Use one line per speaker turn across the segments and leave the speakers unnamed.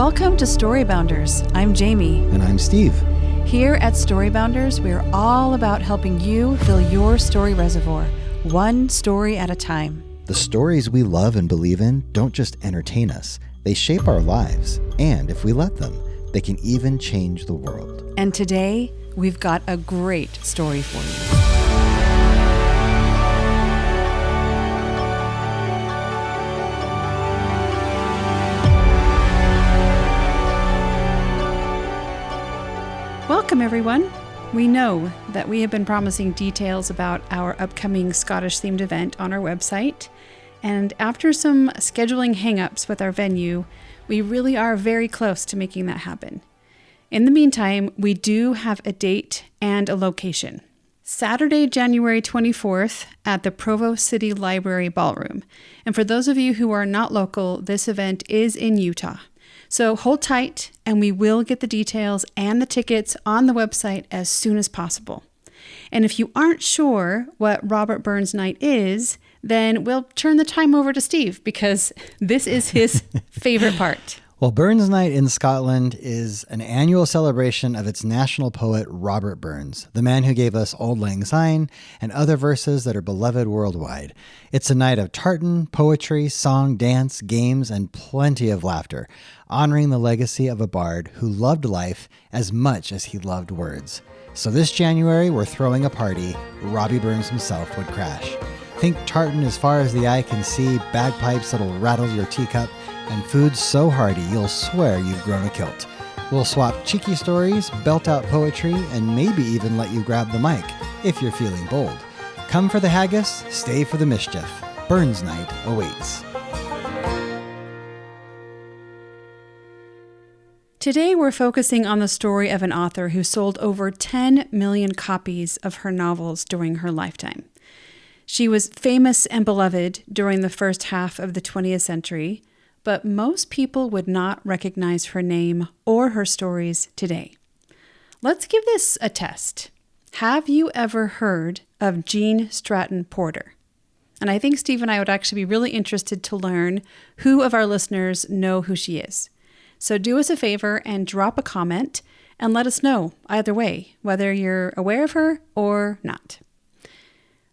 Welcome to Storybounders. I'm Jayme.
And I'm Steve.
Here at Storybounders, we are all about helping you fill your story reservoir, one story at a time.
The stories we love and believe in don't just entertain us, they shape our lives. And if we let them, they can even change the world.
And today, we've got a great story for you. Welcome, everyone. We know that we have been promising details about our upcoming Scottish-themed event on our website, and after some scheduling hang-ups with our venue, we really are very close to making that happen. In the meantime, we do have a date and a location. Saturday, January 24th at the Provo City Library Ballroom. And for those of you who are not local, this event is in Utah. So hold tight, and we will get the details and the tickets on the website as soon as possible. And if you aren't sure what Robert Burns Night is, then we'll turn the time over to Steve, because this is his favorite part.
Well, Burns Night in Scotland is an annual celebration of its national poet, Robert Burns, the man who gave us Auld Lang Syne and other verses that are beloved worldwide. It's a night of tartan, poetry, song, dance, games, and plenty of laughter, honoring the legacy of a bard who loved life as much as he loved words. So this January, we're throwing a party Robbie Burns himself would crash. Think tartan as far as the eye can see, bagpipes that'll rattle your teacup, and food so hearty you'll swear you've grown a kilt. We'll swap cheeky stories, belt out poetry, and maybe even let you grab the mic, if you're feeling bold. Come for the haggis, stay for the mischief. Burns Night awaits.
Today we're focusing on the story of an author who sold over 10 million copies of her novels during her lifetime. She was famous and beloved during the first half of the 20th century, but most people would not recognize her name or her stories today. Let's give this a test. Have you ever heard of Gene Stratton-Porter? And I think Steve and I would actually be really interested to learn who of our listeners know who she is. So do us a favor and drop a comment and let us know either way, whether you're aware of her or not.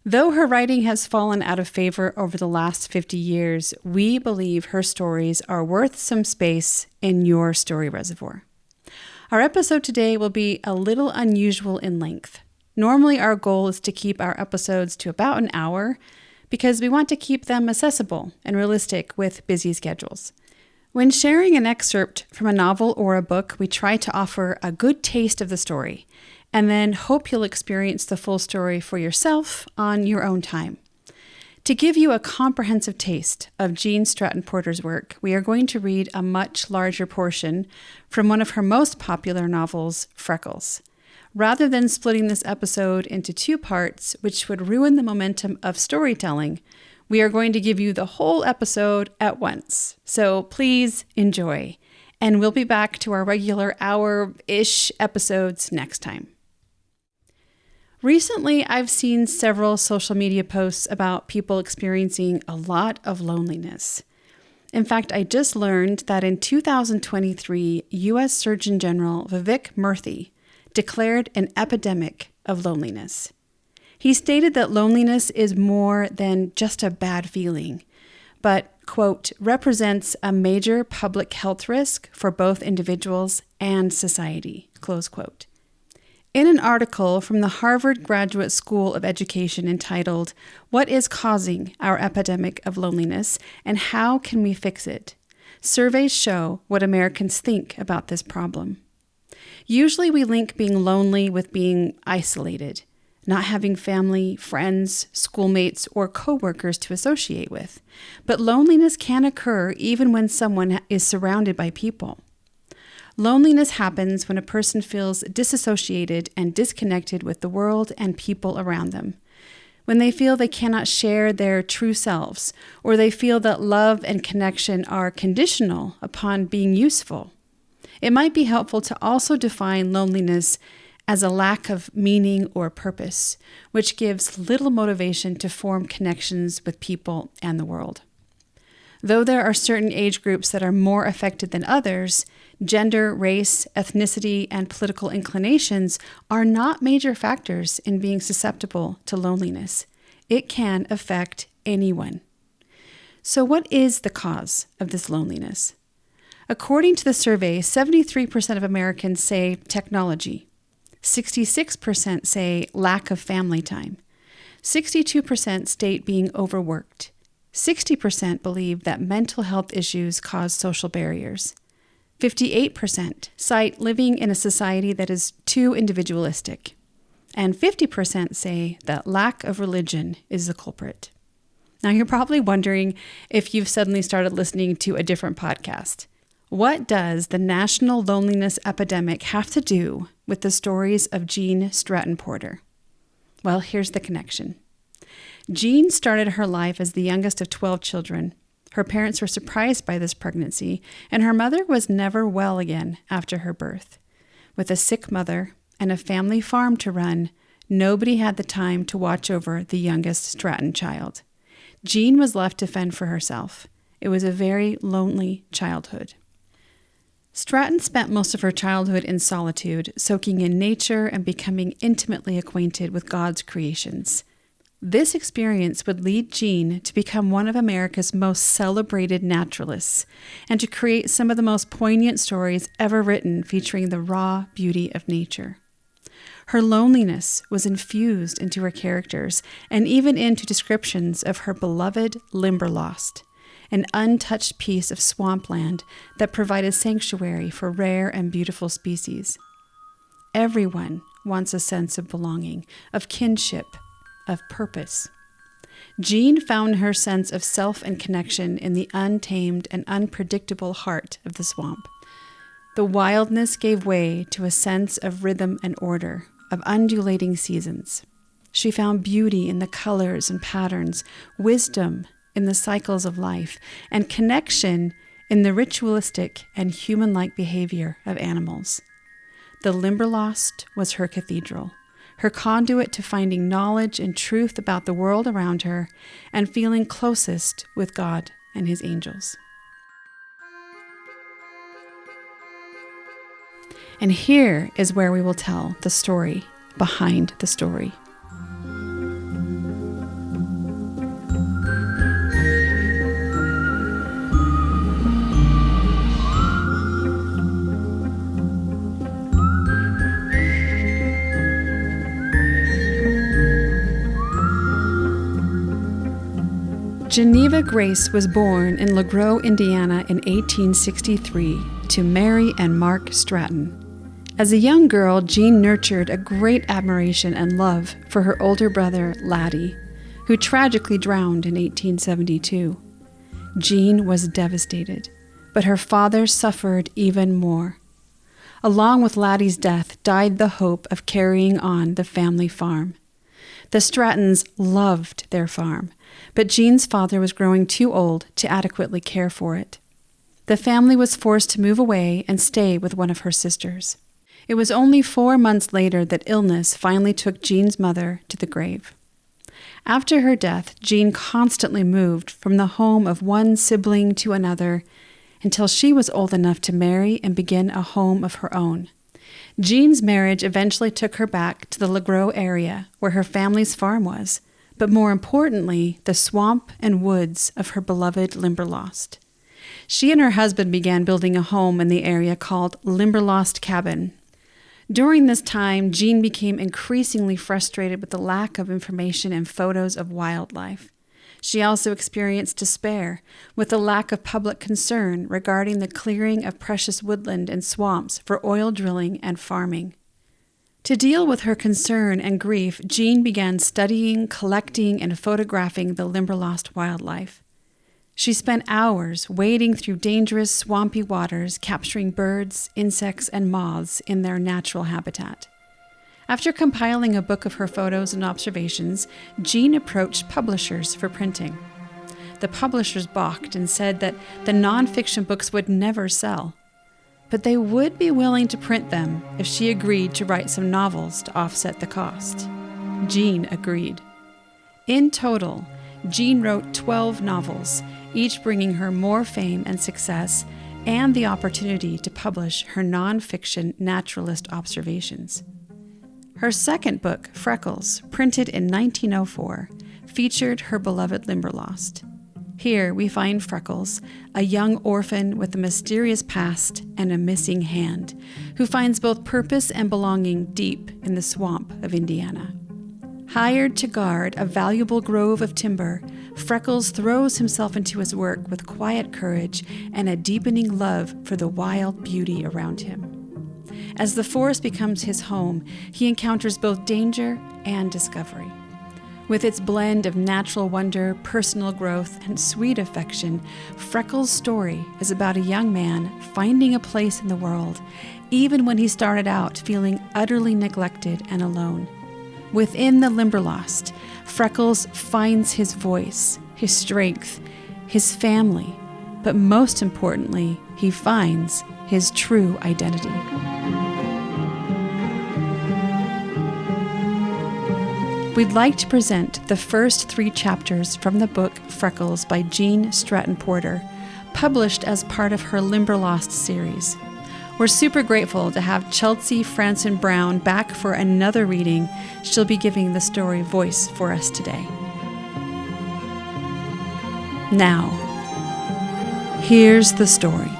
Though her writing has fallen out of favor over the last 50 years, we believe her stories are worth some space in your story reservoir. Our episode today will be a little unusual in length. Normally, our goal is to keep our episodes to about an hour because we want to keep them accessible and realistic with busy schedules. When sharing an excerpt from a novel or a book, we try to offer a good taste of the story and then hope you'll experience the full story for yourself on your own time. To give you a comprehensive taste of Gene Stratton-Porter's work, we are going to read a much larger portion from one of her most popular novels, Freckles. Rather than splitting this episode into two parts, which would ruin the momentum of storytelling, we are going to give you the whole episode at once. So please enjoy. And we'll be back to our regular hour-ish episodes next time. Recently, I've seen several social media posts about people experiencing a lot of loneliness. In fact, I just learned that in 2023, U.S. Surgeon General Vivek Murthy declared an epidemic of loneliness. He stated that loneliness is more than just a bad feeling, but, quote, represents a major public health risk for both individuals and society, close quote. In an article from the Harvard Graduate School of Education entitled, "What is Causing Our Epidemic of Loneliness and How Can We Fix It?" surveys show what Americans think about this problem. Usually we link being lonely with being isolated, not having family, friends, schoolmates, or coworkers to associate with. But loneliness can occur even when someone is surrounded by people. Loneliness happens when a person feels disassociated and disconnected with the world and people around them. When they feel they cannot share their true selves, or they feel that love and connection are conditional upon being useful. It might be helpful to also define loneliness as a lack of meaning or purpose, which gives little motivation to form connections with people and the world. Though there are certain age groups that are more affected than others, Gender, race, ethnicity, and political inclinations are not major factors in being susceptible to loneliness. It can affect anyone. So what is the cause of this loneliness? According to the survey, 73% of Americans say technology. 66% say lack of family time. 62% state being overworked. 60% believe that mental health issues cause social barriers. 58% cite living in a society that is too individualistic. And 50% say that lack of religion is the culprit. Now, you're probably wondering if you've suddenly started listening to a different podcast. What does the national loneliness epidemic have to do with the stories of Gene Stratton-Porter? Well, here's the connection. Gene started her life as the youngest of 12 children. Her parents were surprised by this pregnancy, and her mother was never well again after her birth. With a sick mother and a family farm to run, nobody had the time to watch over the youngest Stratton child. Gene was left to fend for herself. It was a very lonely childhood. Stratton spent most of her childhood in solitude, soaking in nature and becoming intimately acquainted with God's creations. This experience would lead Gene to become one of America's most celebrated naturalists and to create some of the most poignant stories ever written featuring the raw beauty of nature. Her loneliness was infused into her characters and even into descriptions of her beloved Limberlost, an untouched piece of swampland that provided sanctuary for rare and beautiful species. Everyone wants a sense of belonging, of kinship, of purpose. Gene found her sense of self and connection in the untamed and unpredictable heart of the swamp. The wildness gave way to a sense of rhythm and order, of undulating seasons. She found beauty in the colors and patterns, wisdom in the cycles of life, and connection in the ritualistic and human-like behavior of animals. The Limberlost was her cathedral, her conduit to finding knowledge and truth about the world around her and feeling closest with God and his angels. And here is where we will tell the story behind the story. Geneva Grace was born in LaGrow, Indiana in 1863 to Mary and Mark Stratton. As a young girl, Gene nurtured a great admiration and love for her older brother, Laddie, who tragically drowned in 1872. Gene was devastated, but her father suffered even more. Along with Laddie's death died the hope of carrying on the family farm. The Strattons loved their farm, but Gene's father was growing too old to adequately care for it. The family was forced to move away and stay with one of her sisters. It was only 4 months later that illness finally took Gene's mother to the grave. After her death, Gene constantly moved from the home of one sibling to another until she was old enough to marry and begin a home of her own. Gene's marriage eventually took her back to the LaGrow area where her family's farm was, but more importantly, the swamp and woods of her beloved Limberlost. She and her husband began building a home in the area called Limberlost Cabin. During this time, Gene became increasingly frustrated with the lack of information and photos of wildlife. She also experienced despair with the lack of public concern regarding the clearing of precious woodland and swamps for oil drilling and farming. To deal with her concern and grief, Gene began studying, collecting, and photographing the Limberlost wildlife. She spent hours wading through dangerous, swampy waters, capturing birds, insects, and moths in their natural habitat. After compiling a book of her photos and observations, Gene approached publishers for printing. The publishers balked and said that the nonfiction books would never sell, but they would be willing to print them if she agreed to write some novels to offset the cost. Gene agreed. In total, Gene wrote 12 novels, each bringing her more fame and success, and the opportunity to publish her nonfiction naturalist observations. Her second book, Freckles, printed in 1904, featured her beloved Limberlost. Here we find Freckles, a young orphan with a mysterious past and a missing hand, who finds both purpose and belonging deep in the swamp of Indiana. Hired to guard a valuable grove of timber, Freckles throws himself into his work with quiet courage and a deepening love for the wild beauty around him. As the forest becomes his home, he encounters both danger and discovery. With its blend of natural wonder, personal growth, and sweet affection, Freckles' story is about a young man finding a place in the world, even when he started out feeling utterly neglected and alone. Within the Limberlost, Freckles finds his voice, his strength, his family, but most importantly, he finds his true identity. We'd like to present the first 3 chapters from the book Freckles by Gene Stratton-Porter, published as part of her Limberlost series. We're super grateful to have Chelsea Franson Brown back for another reading. She'll be giving the story voice for us today. Now, here's the story.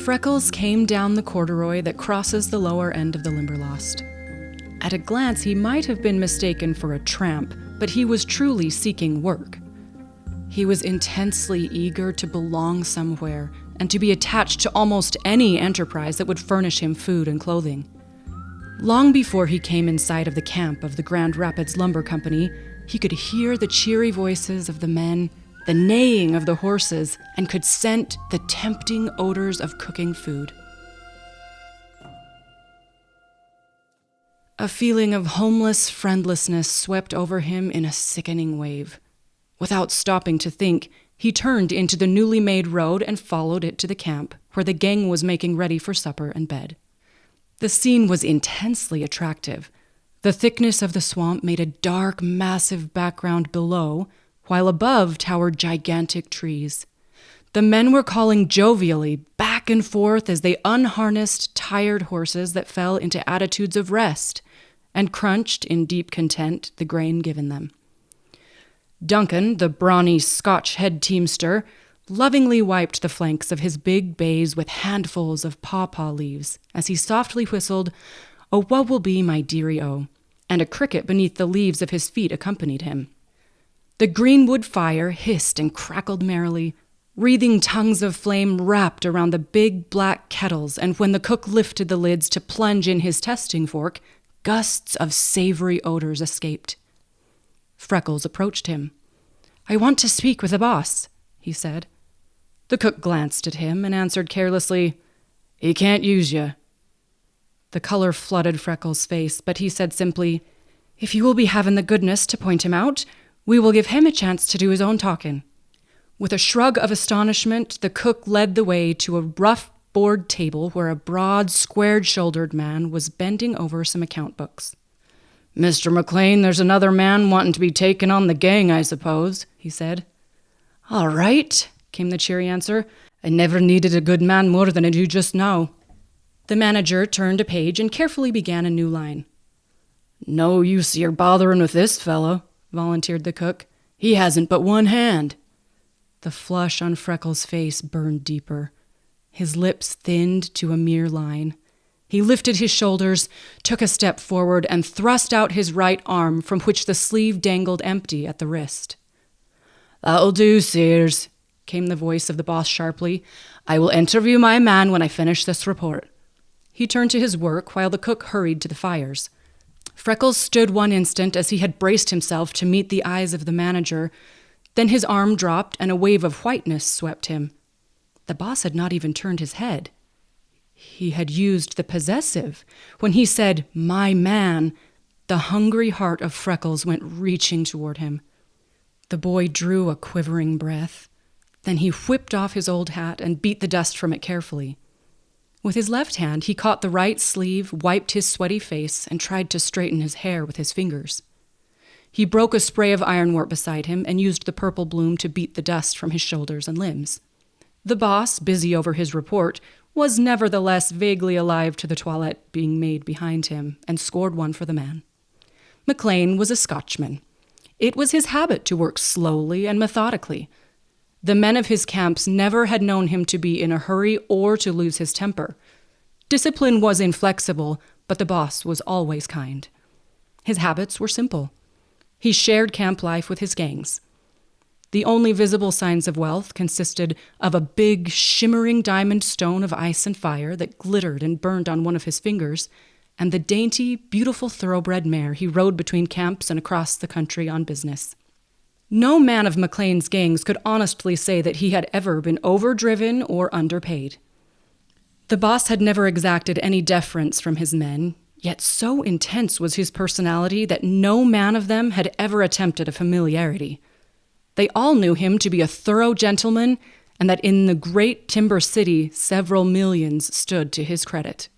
Freckles came down the corduroy that crosses the lower end of the Limberlost. At a glance, he might have been mistaken for a tramp, but he was truly seeking work. He was intensely eager to belong somewhere and to be attached to almost any enterprise that would furnish him food and clothing. Long before he came in sight of the camp of the Grand Rapids Lumber Company, he could hear the cheery voices of the men, the neighing of the horses, and could scent the tempting odors of cooking food. A feeling of homeless friendlessness swept over him in a sickening wave. Without stopping to think, he turned into the newly made road and followed it to the camp, where the gang was making ready for supper and bed. The scene was intensely attractive. The thickness of the swamp made a dark, massive background below, while above towered gigantic trees. The men were calling jovially back and forth as they unharnessed tired horses that fell into attitudes of rest and crunched in deep content the grain given them. Duncan, the brawny Scotch head teamster, lovingly wiped the flanks of his big bays with handfuls of pawpaw leaves as he softly whistled, "Oh, what will be my dearie-o," and a cricket beneath the leaves of his feet accompanied him. The greenwood fire hissed and crackled merrily. Wreathing tongues of flame wrapped around the big black kettles, and when the cook lifted the lids to plunge in his testing fork, gusts of savory odors escaped. Freckles approached him. "I want to speak with the boss," he said. The cook glanced at him and answered carelessly, "He can't use you." The color flooded Freckles' face, but he said simply, "If you will be having the goodness to point him out, we will give him a chance to do his own talking." With a shrug of astonishment, the cook led the way to a rough board table where a broad, squared-shouldered man was bending over some account books. "Mr. McLean, there's another man wanting to be taken on the gang, I suppose," he said. "All right," came the cheery answer. "I never needed a good man more than I do just now." The manager turned a page and carefully began a new line. "No use you're bothering with this fellow," volunteered the cook. "He hasn't but one hand." The flush on Freckles' face burned deeper. His lips thinned to a mere line. He lifted his shoulders, took a step forward, and thrust out his right arm, from which the sleeve dangled empty at the wrist. "That'll do, Sears," came the voice of the boss sharply. "I will interview my man when I finish this report." He turned to his work while the cook hurried to the fires. Freckles stood one instant as he had braced himself to meet the eyes of the manager, Then his arm dropped and a wave of whiteness swept him. The boss had not even turned his head. He had used the possessive. When he said, "my man," the hungry heart of Freckles went reaching toward him. The boy drew a quivering breath. Then he whipped off his old hat and beat the dust from it carefully. With his left hand, he caught the right sleeve, wiped his sweaty face, and tried to straighten his hair with his fingers. He broke a spray of ironwort beside him and used the purple bloom to beat the dust from his shoulders and limbs. The boss, busy over his report, was nevertheless vaguely alive to the toilette being made behind him and scored one for the man. McLean was a Scotchman. It was his habit to work slowly and methodically. The men of his camps never had known him to be in a hurry or to lose his temper. Discipline was inflexible, but the boss was always kind. His habits were simple. He shared camp life with his gangs. The only visible signs of wealth consisted of a big, shimmering diamond stone of ice and fire that glittered and burned on one of his fingers, and the dainty, beautiful thoroughbred mare he rode between camps and across the country on business. No man of McLean's gangs could honestly say that he had ever been overdriven or underpaid. The boss had never exacted any deference from his men, yet so intense was his personality that no man of them had ever attempted a familiarity. They all knew him to be a thorough gentleman, and that in the great timber city, several millions stood to his credit.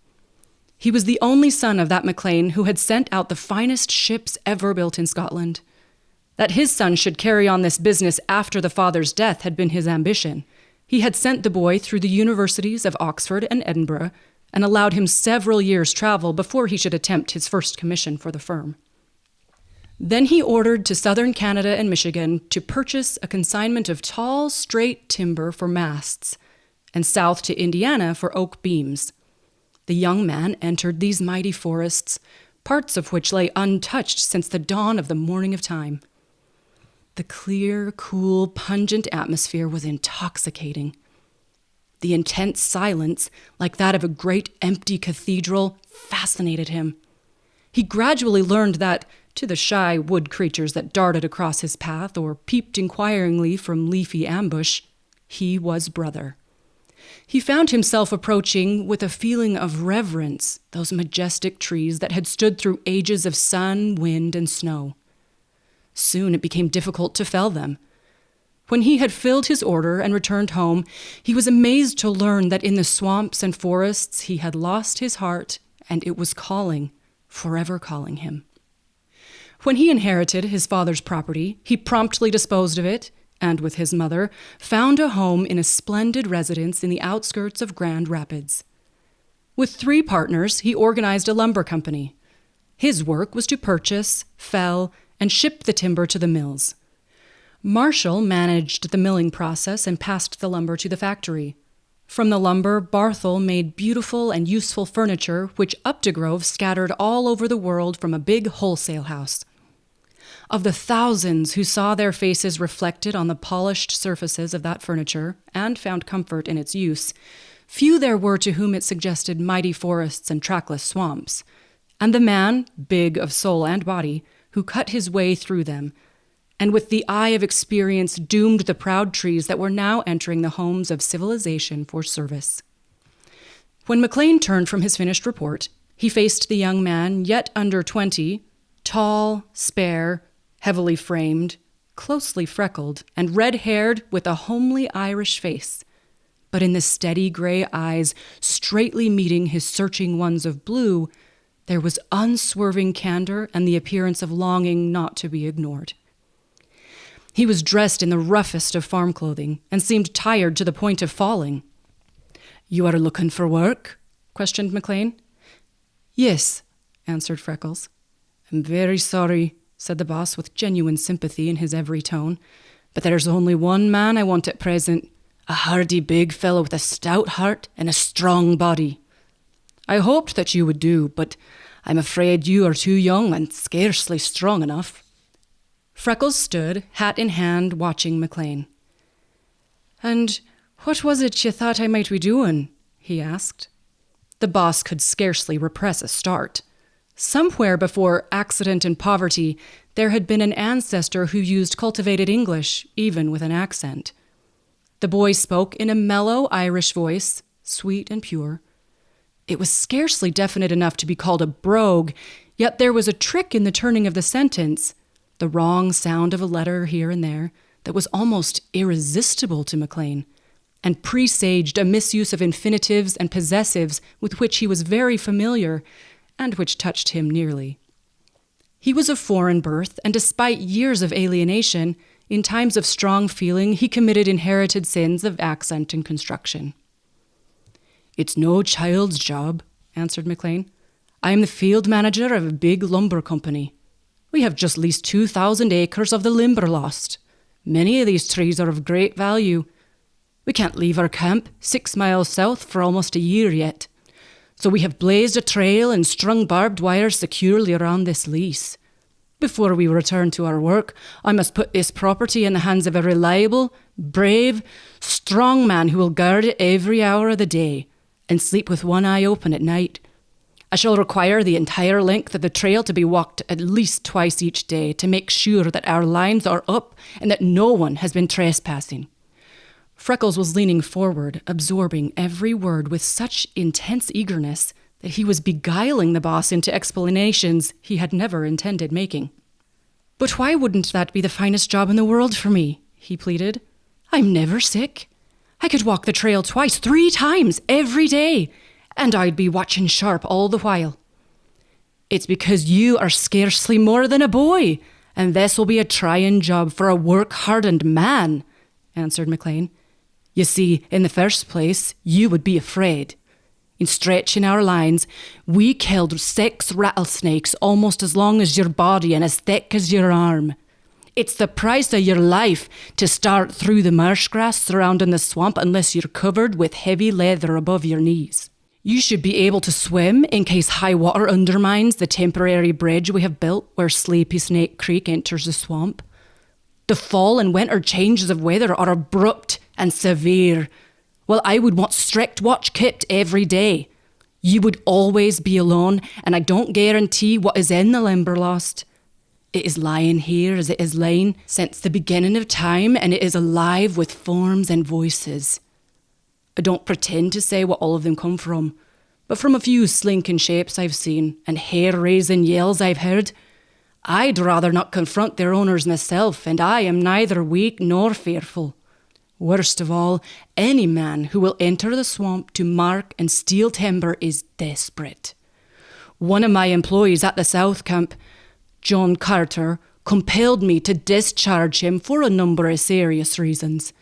He was the only son of that McLean who had sent out the finest ships ever built in Scotland. That his son should carry on this business after the father's death had been his ambition. He had sent the boy through the universities of Oxford and Edinburgh and allowed him several years' travel before he should attempt his first commission for the firm. Then he ordered to southern Canada and Michigan to purchase a consignment of tall, straight timber for masts, and south to Indiana for oak beams. The young man entered these mighty forests, parts of which lay untouched since the dawn of the morning of time. The clear, cool, pungent atmosphere was intoxicating. The intense silence, like that of a great empty cathedral, fascinated him. He gradually learned that, to the shy wood creatures that darted across his path or peeped inquiringly from leafy ambush, he was brother. He found himself approaching with a feeling of reverence those majestic trees that had stood through ages of sun, wind, and snow. Soon it became difficult to fell them. When he had filled his order and returned home, he was amazed to learn that in the swamps and forests he had lost his heart, and it was calling, forever calling him. When he inherited his father's property, he promptly disposed of it, and with his mother, found a home in a splendid residence in the outskirts of Grand Rapids. With 3 partners, he organized a lumber company. His work was to purchase, fell, and ship the timber to the mills. Marshall managed the milling process and passed the lumber to the factory. From the lumber, Barthel made beautiful and useful furniture, which Updegrove scattered all over the world from a big wholesale house. Of the thousands who saw their faces reflected on the polished surfaces of that furniture and found comfort in its use, few there were to whom it suggested mighty forests and trackless swamps. And the man, big of soul and body, who cut his way through them, and with the eye of experience doomed the proud trees that were now entering the homes of civilization for service. When McLean turned from his finished report, he faced the young man, yet under 20, tall, spare, heavily framed, closely freckled, and red-haired with a homely Irish face. But in the steady gray eyes, straightly meeting his searching ones of blue, there was unswerving candor and the appearance of longing not to be ignored. He was dressed in the roughest of farm clothing and seemed tired to the point of falling. "You are looking for work?" questioned McLean. "Yes," answered Freckles. "I'm very sorry," said the boss with genuine sympathy in his every tone, "but there's only one man I want at present, a hardy big fellow with a stout heart and a strong body. I hoped that you would do, but I'm afraid you are too young and scarcely strong enough." Freckles stood, hat in hand, watching McLean. "And what was it you thought I might be doing?" he asked. The boss could scarcely repress a start. Somewhere before accident and poverty, there had been an ancestor who used cultivated English, even with an accent. The boy spoke in a mellow Irish voice, sweet and pure. It was scarcely definite enough to be called a brogue, yet there was a trick in the turning of the sentence, the wrong sound of a letter here and there, that was almost irresistible to McLean, and presaged a misuse of infinitives and possessives with which he was very familiar, and which touched him nearly. He was of foreign birth, and despite years of alienation, in times of strong feeling, he committed inherited sins of accent and construction. "It's no child's job," answered McLean. "I am the field manager of a big lumber company. We have just leased 2,000 acres of the Limberlost. Many of these trees are of great value. We can't leave our camp 6 miles south for almost a year yet. So we have blazed a trail and strung barbed wire securely around this lease. Before we return to our work, I must put this property in the hands of a reliable, brave, strong man who will guard it every hour of the day and sleep with one eye open at night. I shall require the entire length of the trail to be walked at least twice each day to make sure that our lines are up and that no one has been trespassing." Freckles was leaning forward, absorbing every word with such intense eagerness that he was beguiling the boss into explanations he had never intended making. "But why wouldn't that be the finest job in the world for me?" he pleaded. "I'm never sick. I could walk the trail twice, 3 times every day, and I'd be watching sharp all the while." "It's because you are scarcely more than a boy, and this will be a trying job for a work-hardened man," answered McLean. "You see, in the first place, you would be afraid. In stretching our lines, we killed 6 rattlesnakes almost as long as your body and as thick as your arm. It's the price of your life to start through the marsh grass surrounding the swamp unless you're covered with heavy leather above your knees. You should be able to swim in case high water undermines the temporary bridge we have built where Sleepy Snake Creek enters the swamp. The fall and winter changes of weather are abrupt and severe. Well, I would want strict watch kept every day. You would always be alone, and I don't guarantee what is in the Limberlost. It is lying here as it has lain since the beginning of time, and it is alive with forms and voices. I don't pretend to say what all of them come from, but from a few slinking shapes I've seen and hair-raising yells I've heard, I'd rather not confront their owners myself, and I am neither weak nor fearful. Worst of all, any man who will enter the swamp to mark and steal timber is desperate. One of my employees at the South Camp, John Carter, compelled me to discharge him for a number of serious reasons.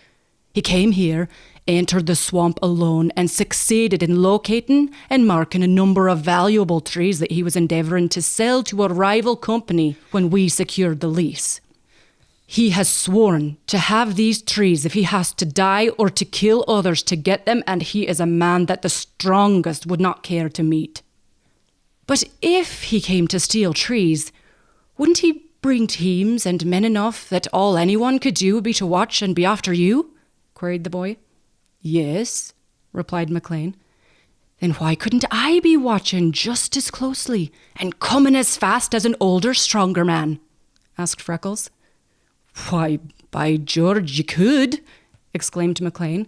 He came here, entered the swamp alone, and succeeded in locating and marking a number of valuable trees that he was endeavouring to sell to a rival company when we secured the lease. He has sworn to have these trees if he has to die or to kill others to get them, and he is a man that the strongest would not care to meet. But if he came to steal trees, wouldn't he bring teams and men enough that all anyone could do would be to watch and be after you?" queried the boy. "Yes," replied McLean. "Then why couldn't I be watching just as closely and coming as fast as an older, stronger man?" asked Freckles. "Why, by George, you could," exclaimed McLean.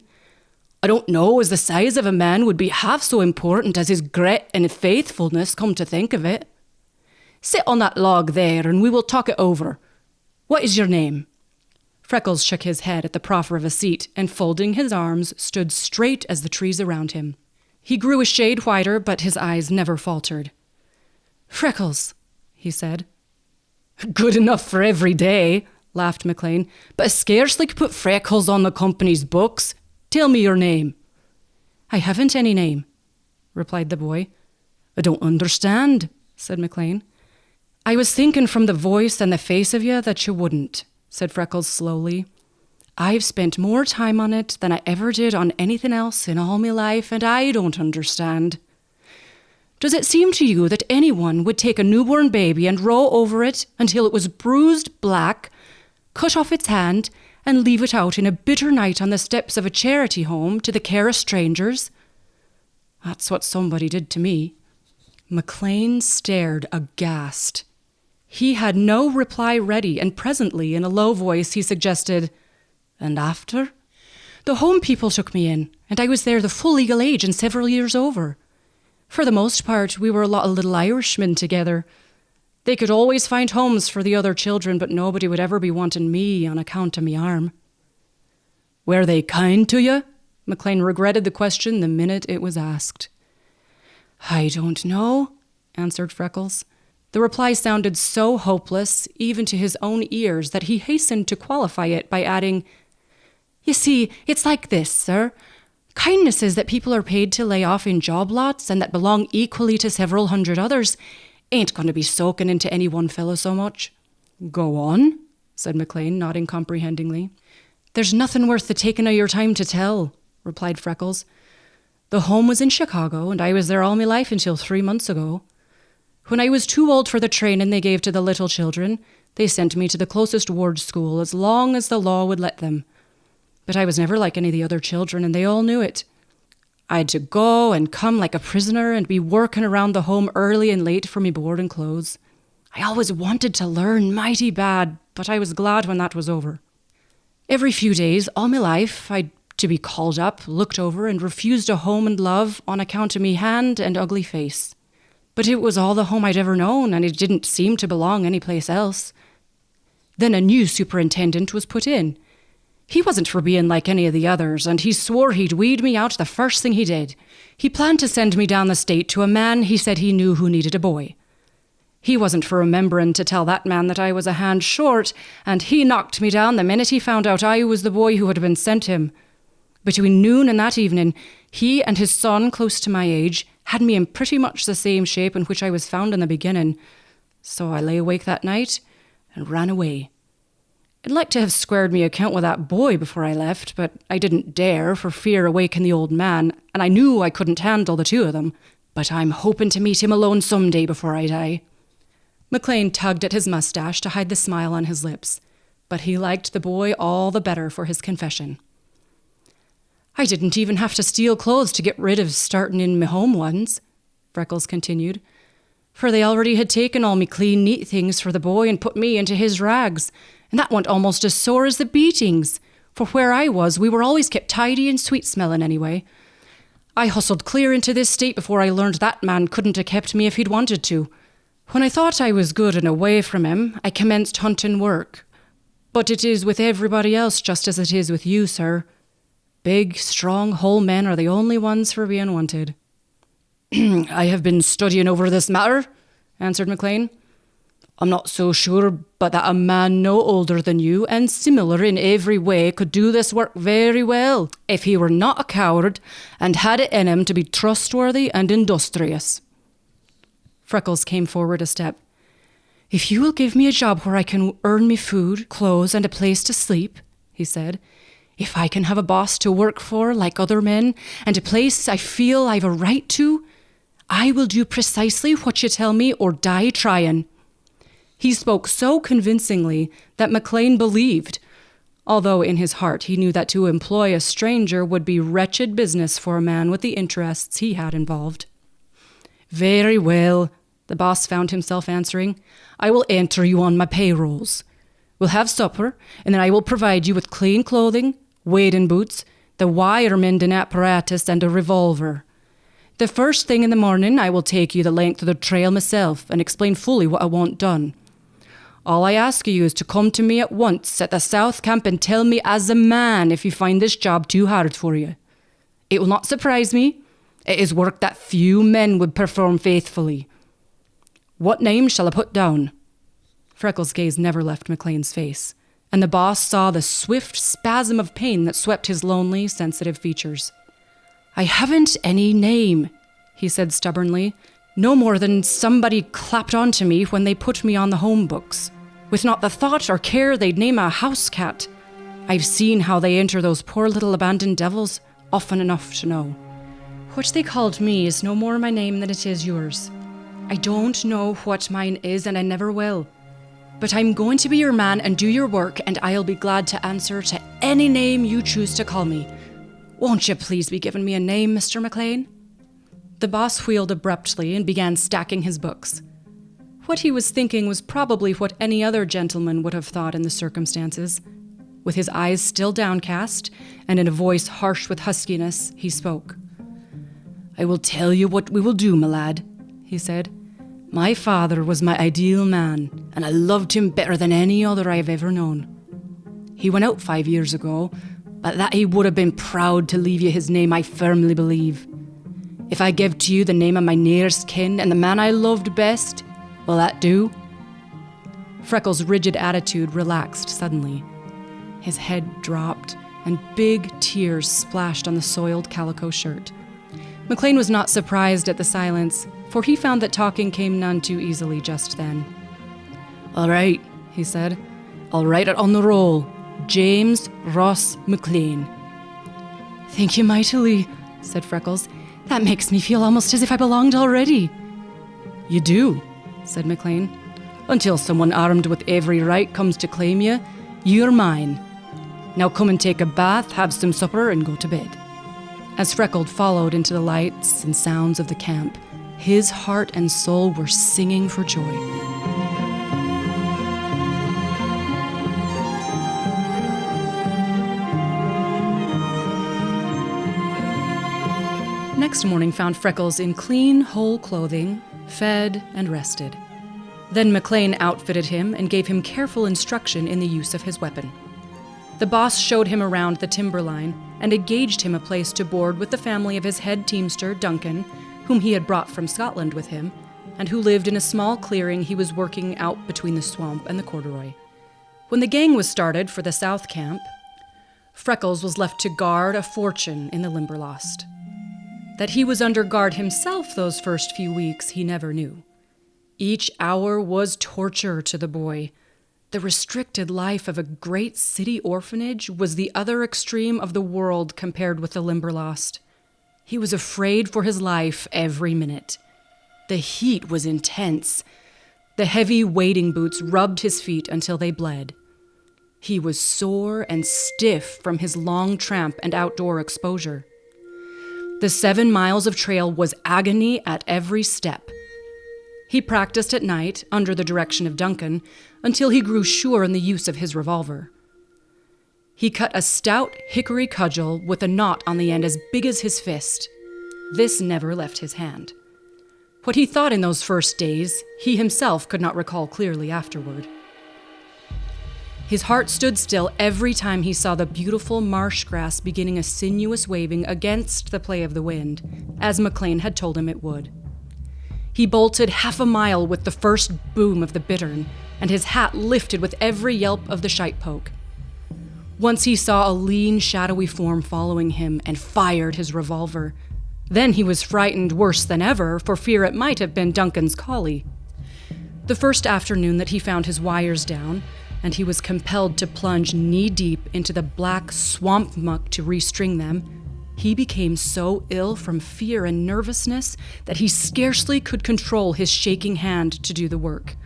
"I don't know as the size of a man would be half so important as his grit and faithfulness, come to think of it. Sit on that log there and we will talk it over. What is your name?" Freckles shook his head at the proffer of a seat and, folding his arms, stood straight as the trees around him. He grew a shade whiter, but his eyes never faltered. "Freckles," he said. "Good enough for every day," laughed McLean, "but I scarcely could put Freckles on the company's books. Tell me your name." "I haven't any name," replied the boy. "I don't understand," said McLean. "I was thinking from the voice and the face of you that you wouldn't," said Freckles slowly. "I've spent more time on it than I ever did on anything else in all my life, and I don't understand. Does it seem to you that anyone would take a newborn baby and row over it until it was bruised black, cut off its hand, and leave it out in a bitter night on the steps of a charity home to the care of strangers? That's what somebody did to me." McLean stared aghast. He had no reply ready, and presently, in a low voice, he suggested, "And after? The home people took me in, and I was there the full legal age and several years over. For the most part, we were a lot of little Irishmen together. They could always find homes for the other children, but nobody would ever be wanting me on account of me arm." "Were they kind to you?" McLean regretted the question the minute it was asked. "I don't know," answered Freckles. The reply sounded so hopeless, even to his own ears, that he hastened to qualify it by adding, "You see, it's like this, sir. Kindnesses that people are paid to lay off in job lots and that belong equally to several hundred others ain't going to be soaking into any one fellow so much." "Go on," said McLean, nodding comprehendingly. "There's nothing worth the taking of your time to tell," replied Freckles. "The home was in Chicago, and I was there all my life until 3 months ago. When I was too old for the training they gave to the little children, they sent me to the closest ward school as long as the law would let them. But I was never like any of the other children, and they all knew it. I had to go and come like a prisoner and be working around the home early and late for me board and clothes. I always wanted to learn mighty bad, but I was glad when that was over. Every few days, all my life, I'd to be called up, looked over, and refused a home and love on account of me hand and ugly face. But it was all the home I'd ever known, and it didn't seem to belong anyplace else. Then a new superintendent was put in. He wasn't for being like any of the others, and he swore he'd weed me out the first thing he did. He planned to send me down the state to a man he said he knew who needed a boy. He wasn't for remembering to tell that man that I was a hand short, and he knocked me down the minute he found out I was the boy who had been sent him. Between noon and that evening, he and his son, close to my age, had me in pretty much the same shape in which I was found in the beginning. So I lay awake that night and ran away. I'd like to have squared me account with that boy before I left, but I didn't dare for fear of waking the old man, and I knew I couldn't handle the two of them. But I'm hoping to meet him alone someday before I die." McLean tugged at his mustache to hide the smile on his lips, but he liked the boy all the better for his confession. "I didn't even have to steal clothes to get rid of starting in me home ones," Freckles continued, "for they already had taken all me clean, neat things for the boy and put me into his rags, and that went almost as sore as the beatings, for where I was, we were always kept tidy and sweet-smelling anyway. I hustled clear into this state before I learned that man couldn't have kept me if he'd wanted to. When I thought I was good and away from him, I commenced hunting work. But it is with everybody else just as it is with you, sir. Big, strong, whole men are the only ones for being wanted." "I have been studying over this matter," answered McLean. "I'm not so sure but that a man no older than you and similar in every way could do this work very well if he were not a coward and had it in him to be trustworthy and industrious." Freckles came forward a step. "If you will give me a job where I can earn me food, clothes, and a place to sleep," he said, "if I can have a boss to work for like other men and a place I feel I've a right to, I will do precisely what you tell me or die trying." He spoke so convincingly that McLean believed, although in his heart he knew that to employ a stranger would be wretched business for a man with the interests he had involved. "Very well," the boss found himself answering. "I will enter you on my payrolls. We'll have supper, and then I will provide you with clean clothing, wading boots, the wire mending apparatus, and a revolver. The first thing in the morning, I will take you the length of the trail myself and explain fully what I want done. All I ask of you is to come to me at once at the South Camp and tell me as a man if you find this job too hard for you. It will not surprise me. It is work that few men would perform faithfully. What name shall I put down?" Freckles' gaze never left McLean's face, and the boss saw the swift spasm of pain that swept his lonely, sensitive features. "I haven't any name," he said stubbornly, "no more than somebody clapped onto me when they put me on the home books, with not the thought or care they'd name a house cat. I've seen how they enter those poor little abandoned devils often enough to know. What they called me is no more my name than it is yours. I don't know what mine is, and I never will. But I'm going to be your man and do your work, and I'll be glad to answer to any name you choose to call me. Won't you please be giving me a name, Mr. McLean?" The boss wheeled abruptly and began stacking his books. What he was thinking was probably what any other gentleman would have thought in the circumstances. With his eyes still downcast, and in a voice harsh with huskiness, he spoke. "I will tell you what we will do, my lad," he said. "My father was my ideal man, and I loved him better than any other I have ever known. He went out 5 years ago, but that he would have been proud to leave you his name, I firmly believe. If I give to you the name of my nearest kin and the man I loved best, will that do?" Freckles' rigid attitude relaxed suddenly. His head dropped, and big tears splashed on the soiled calico shirt. McLean was not surprised at the silence, for he found that talking came none too easily just then. "All right," he said. "I'll write it on the roll. James Ross McLean." "Thank you mightily," said Freckles. "That makes me feel almost as if I belonged already." "You do," said McLean. "Until someone armed with every right comes to claim you, you're mine. Now come and take a bath, have some supper, and go to bed." As Freckles followed into the lights and sounds of the camp, his heart and soul were singing for joy. Next morning found Freckles in clean, whole clothing, fed and rested. Then McLean outfitted him and gave him careful instruction in the use of his weapon. The boss showed him around the timberline and engaged him a place to board with the family of his head teamster, Duncan, whom he had brought from Scotland with him, and who lived in a small clearing he was working out between the swamp and the corduroy. When the gang was started for the South Camp, Freckles was left to guard a fortune in the Limberlost. That he was under guard himself those first few weeks, he never knew. Each hour was torture to the boy. The restricted life of a great city orphanage was the other extreme of the world compared with the Limberlost. He was afraid for his life every minute. The heat was intense. The heavy wading boots rubbed his feet until they bled. He was sore and stiff from his long tramp and outdoor exposure. The 7 miles of trail was agony at every step. He practiced at night, under the direction of Duncan, until he grew sure in the use of his revolver. He cut a stout hickory cudgel with a knot on the end as big as his fist. This never left his hand. What he thought in those first days, he himself could not recall clearly afterward. His heart stood still every time he saw the beautiful marsh grass beginning a sinuous waving against the play of the wind, as McLean had told him it would. He bolted 1/2 mile with the first boom of the bittern, and his hat lifted with every yelp of the shitepoke. Once he saw a lean, shadowy form following him and fired his revolver. Then he was frightened worse than ever for fear it might have been Duncan's collie. The first afternoon that he found his wires down, and he was compelled to plunge knee-deep into the black swamp muck to restring them, he became so ill from fear and nervousness that he scarcely could control his shaking hand to do the work.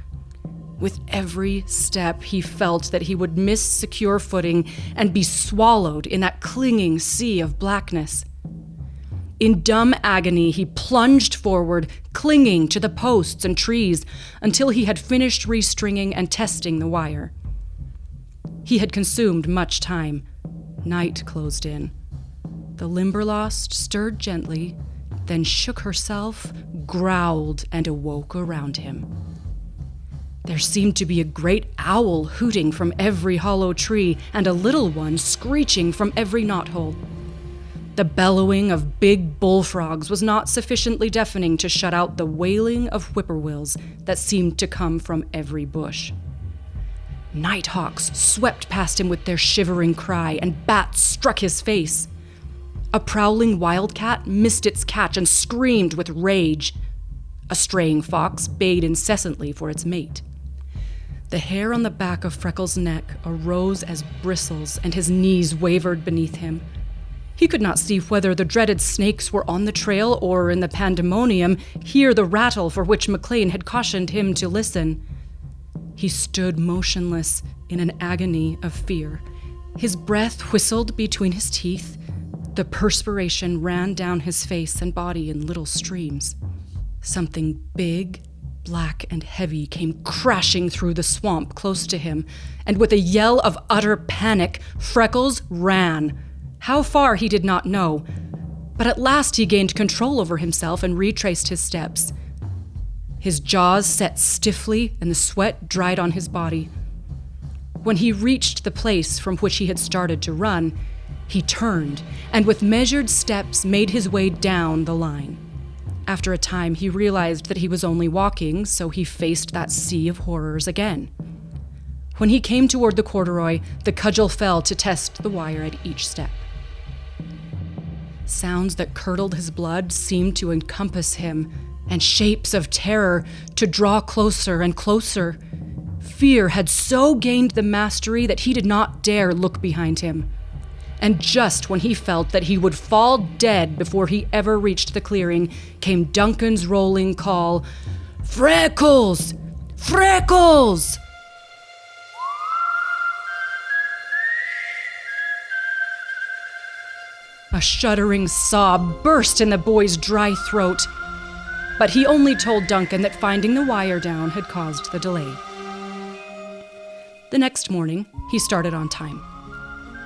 With every step, he felt that he would miss secure footing and be swallowed in that clinging sea of blackness. In dumb agony, he plunged forward, clinging to the posts and trees until he had finished restringing and testing the wire. He had consumed much time. Night closed in. The Limberlost stirred gently, then shook herself, growled, and awoke around him. There seemed to be a great owl hooting from every hollow tree and a little one screeching from every knothole. The bellowing of big bullfrogs was not sufficiently deafening to shut out the wailing of whippoorwills that seemed to come from every bush. Nighthawks swept past him with their shivering cry, and bats struck his face. A prowling wildcat missed its catch and screamed with rage. A straying fox bayed incessantly for its mate. The hair on the back of Freckles' neck arose as bristles, and his knees wavered beneath him. He could not see whether the dreaded snakes were on the trail or, in the pandemonium, hear the rattle for which McLean had cautioned him to listen. He stood motionless in an agony of fear. His breath whistled between his teeth. The perspiration ran down his face and body in little streams. Something big, black, and heavy came crashing through the swamp close to him, and with a yell of utter panic, Freckles ran. How far he did not know, but at last he gained control over himself and retraced his steps. His jaws set stiffly and the sweat dried on his body. When he reached the place from which he had started to run, he turned and with measured steps made his way down the line. After a time, he realized that he was only walking, so he faced that sea of horrors again. When he came toward the corduroy, the cudgel fell to test the wire at each step. Sounds that curdled his blood seemed to encompass him, and shapes of terror to draw closer and closer. Fear had so gained the mastery that he did not dare look behind him. And just when he felt that he would fall dead before he ever reached the clearing, came Duncan's rolling call, "Freckles! Freckles!" A shuddering sob burst in the boy's dry throat, but he only told Duncan that finding the wire down had caused the delay. The next morning, he started on time.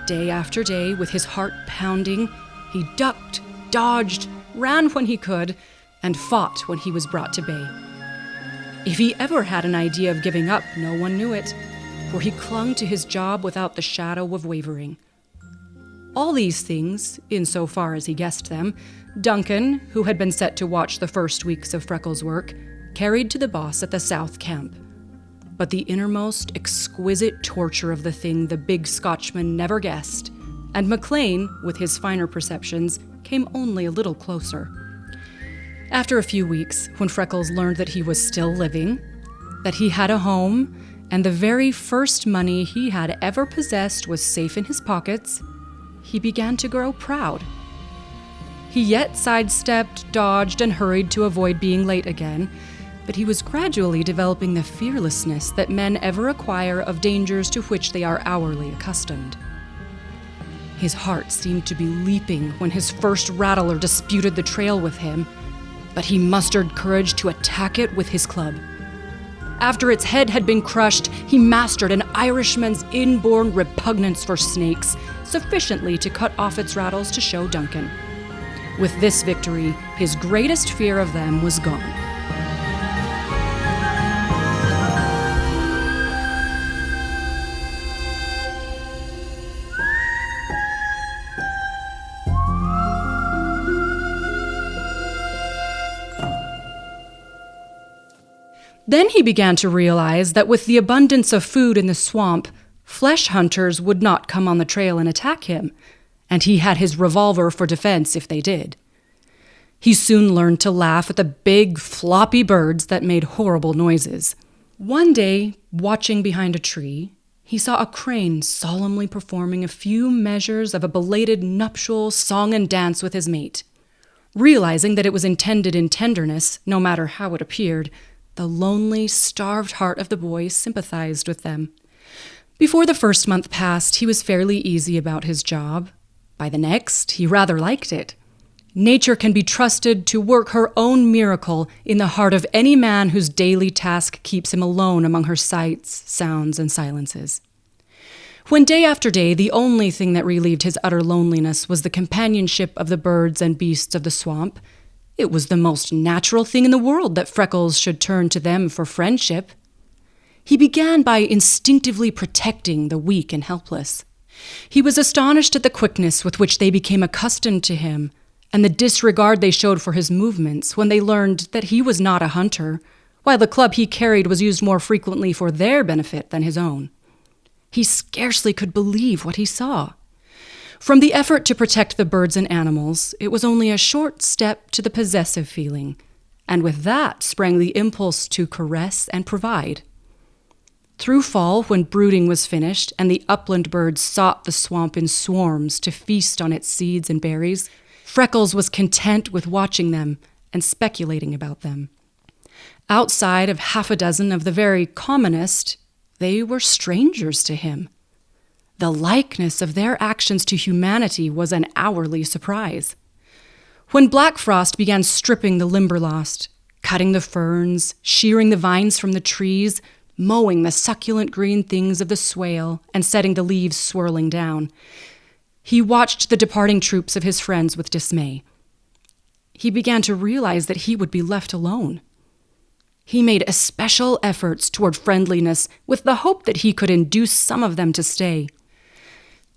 Day after day, with his heart pounding, he ducked, dodged, ran when he could, and fought when he was brought to bay. If he ever had an idea of giving up, no one knew it, for he clung to his job without the shadow of wavering. All these things, insofar as he guessed them, Duncan, who had been set to watch the first weeks of Freckles' work, carried to the boss at the South Camp. But the innermost, exquisite torture of the thing the big Scotchman never guessed, and McLean, with his finer perceptions, came only a little closer. After a few weeks, when Freckles learned that he was still living, that he had a home, and the very first money he had ever possessed was safe in his pockets, he began to grow proud. He yet sidestepped, dodged, and hurried to avoid being late again, but he was gradually developing the fearlessness that men ever acquire of dangers to which they are hourly accustomed. His heart seemed to be leaping when his first rattler disputed the trail with him, but he mustered courage to attack it with his club. After its head had been crushed, he mastered an Irishman's inborn repugnance for snakes, sufficiently to cut off its rattles to show Duncan. With this victory, his greatest fear of them was gone. Then he began to realize that with the abundance of food in the swamp, flesh hunters would not come on the trail and attack him, and he had his revolver for defense if they did. He soon learned to laugh at the big, floppy birds that made horrible noises. One day, watching behind a tree, he saw a crane solemnly performing a few measures of a belated nuptial song and dance with his mate. Realizing that it was intended in tenderness, no matter how it appeared, the lonely, starved heart of the boy sympathized with them. Before the first month passed, he was fairly easy about his job. By the next, he rather liked it. Nature can be trusted to work her own miracle in the heart of any man whose daily task keeps him alone among her sights, sounds, and silences. When day after day, the only thing that relieved his utter loneliness was the companionship of the birds and beasts of the swamp, it was the most natural thing in the world that Freckles should turn to them for friendship. He began by instinctively protecting the weak and helpless. He was astonished at the quickness with which they became accustomed to him, and the disregard they showed for his movements when they learned that he was not a hunter, while the club he carried was used more frequently for their benefit than his own. He scarcely could believe what he saw. From the effort to protect the birds and animals, it was only a short step to the possessive feeling, and with that sprang the impulse to caress and provide. Through fall, when brooding was finished and the upland birds sought the swamp in swarms to feast on its seeds and berries, Freckles was content with watching them and speculating about them. Outside of half a dozen of the very commonest, they were strangers to him. The likeness of their actions to humanity was an hourly surprise. When Black Frost began stripping the Limberlost, cutting the ferns, shearing the vines from the trees, mowing the succulent green things of the swale, and setting the leaves swirling down, he watched the departing troops of his friends with dismay. He began to realize that he would be left alone. He made especial efforts toward friendliness with the hope that he could induce some of them to stay.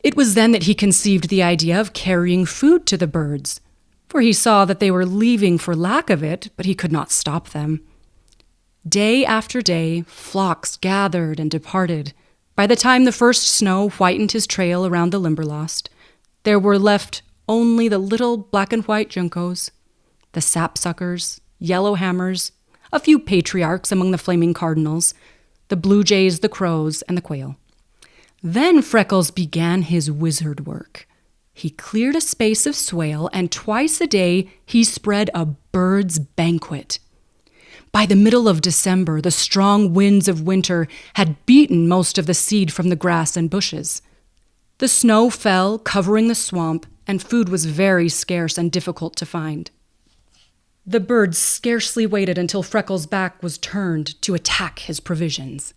It was then that he conceived the idea of carrying food to the birds, for he saw that they were leaving for lack of it, but he could not stop them. Day after day, flocks gathered and departed. By the time the first snow whitened his trail around the Limberlost, there were left only the little black and white juncos, the sapsuckers, yellowhammers, a few patriarchs among the flaming cardinals, the blue jays, the crows, and the quail. Then Freckles began his wizard work. He cleared a space of swale, and twice a day he spread a bird's banquet. By the middle of December, the strong winds of winter had beaten most of the seed from the grass and bushes. The snow fell, covering the swamp, and food was very scarce and difficult to find. The birds scarcely waited until Freckles' back was turned to attack his provisions.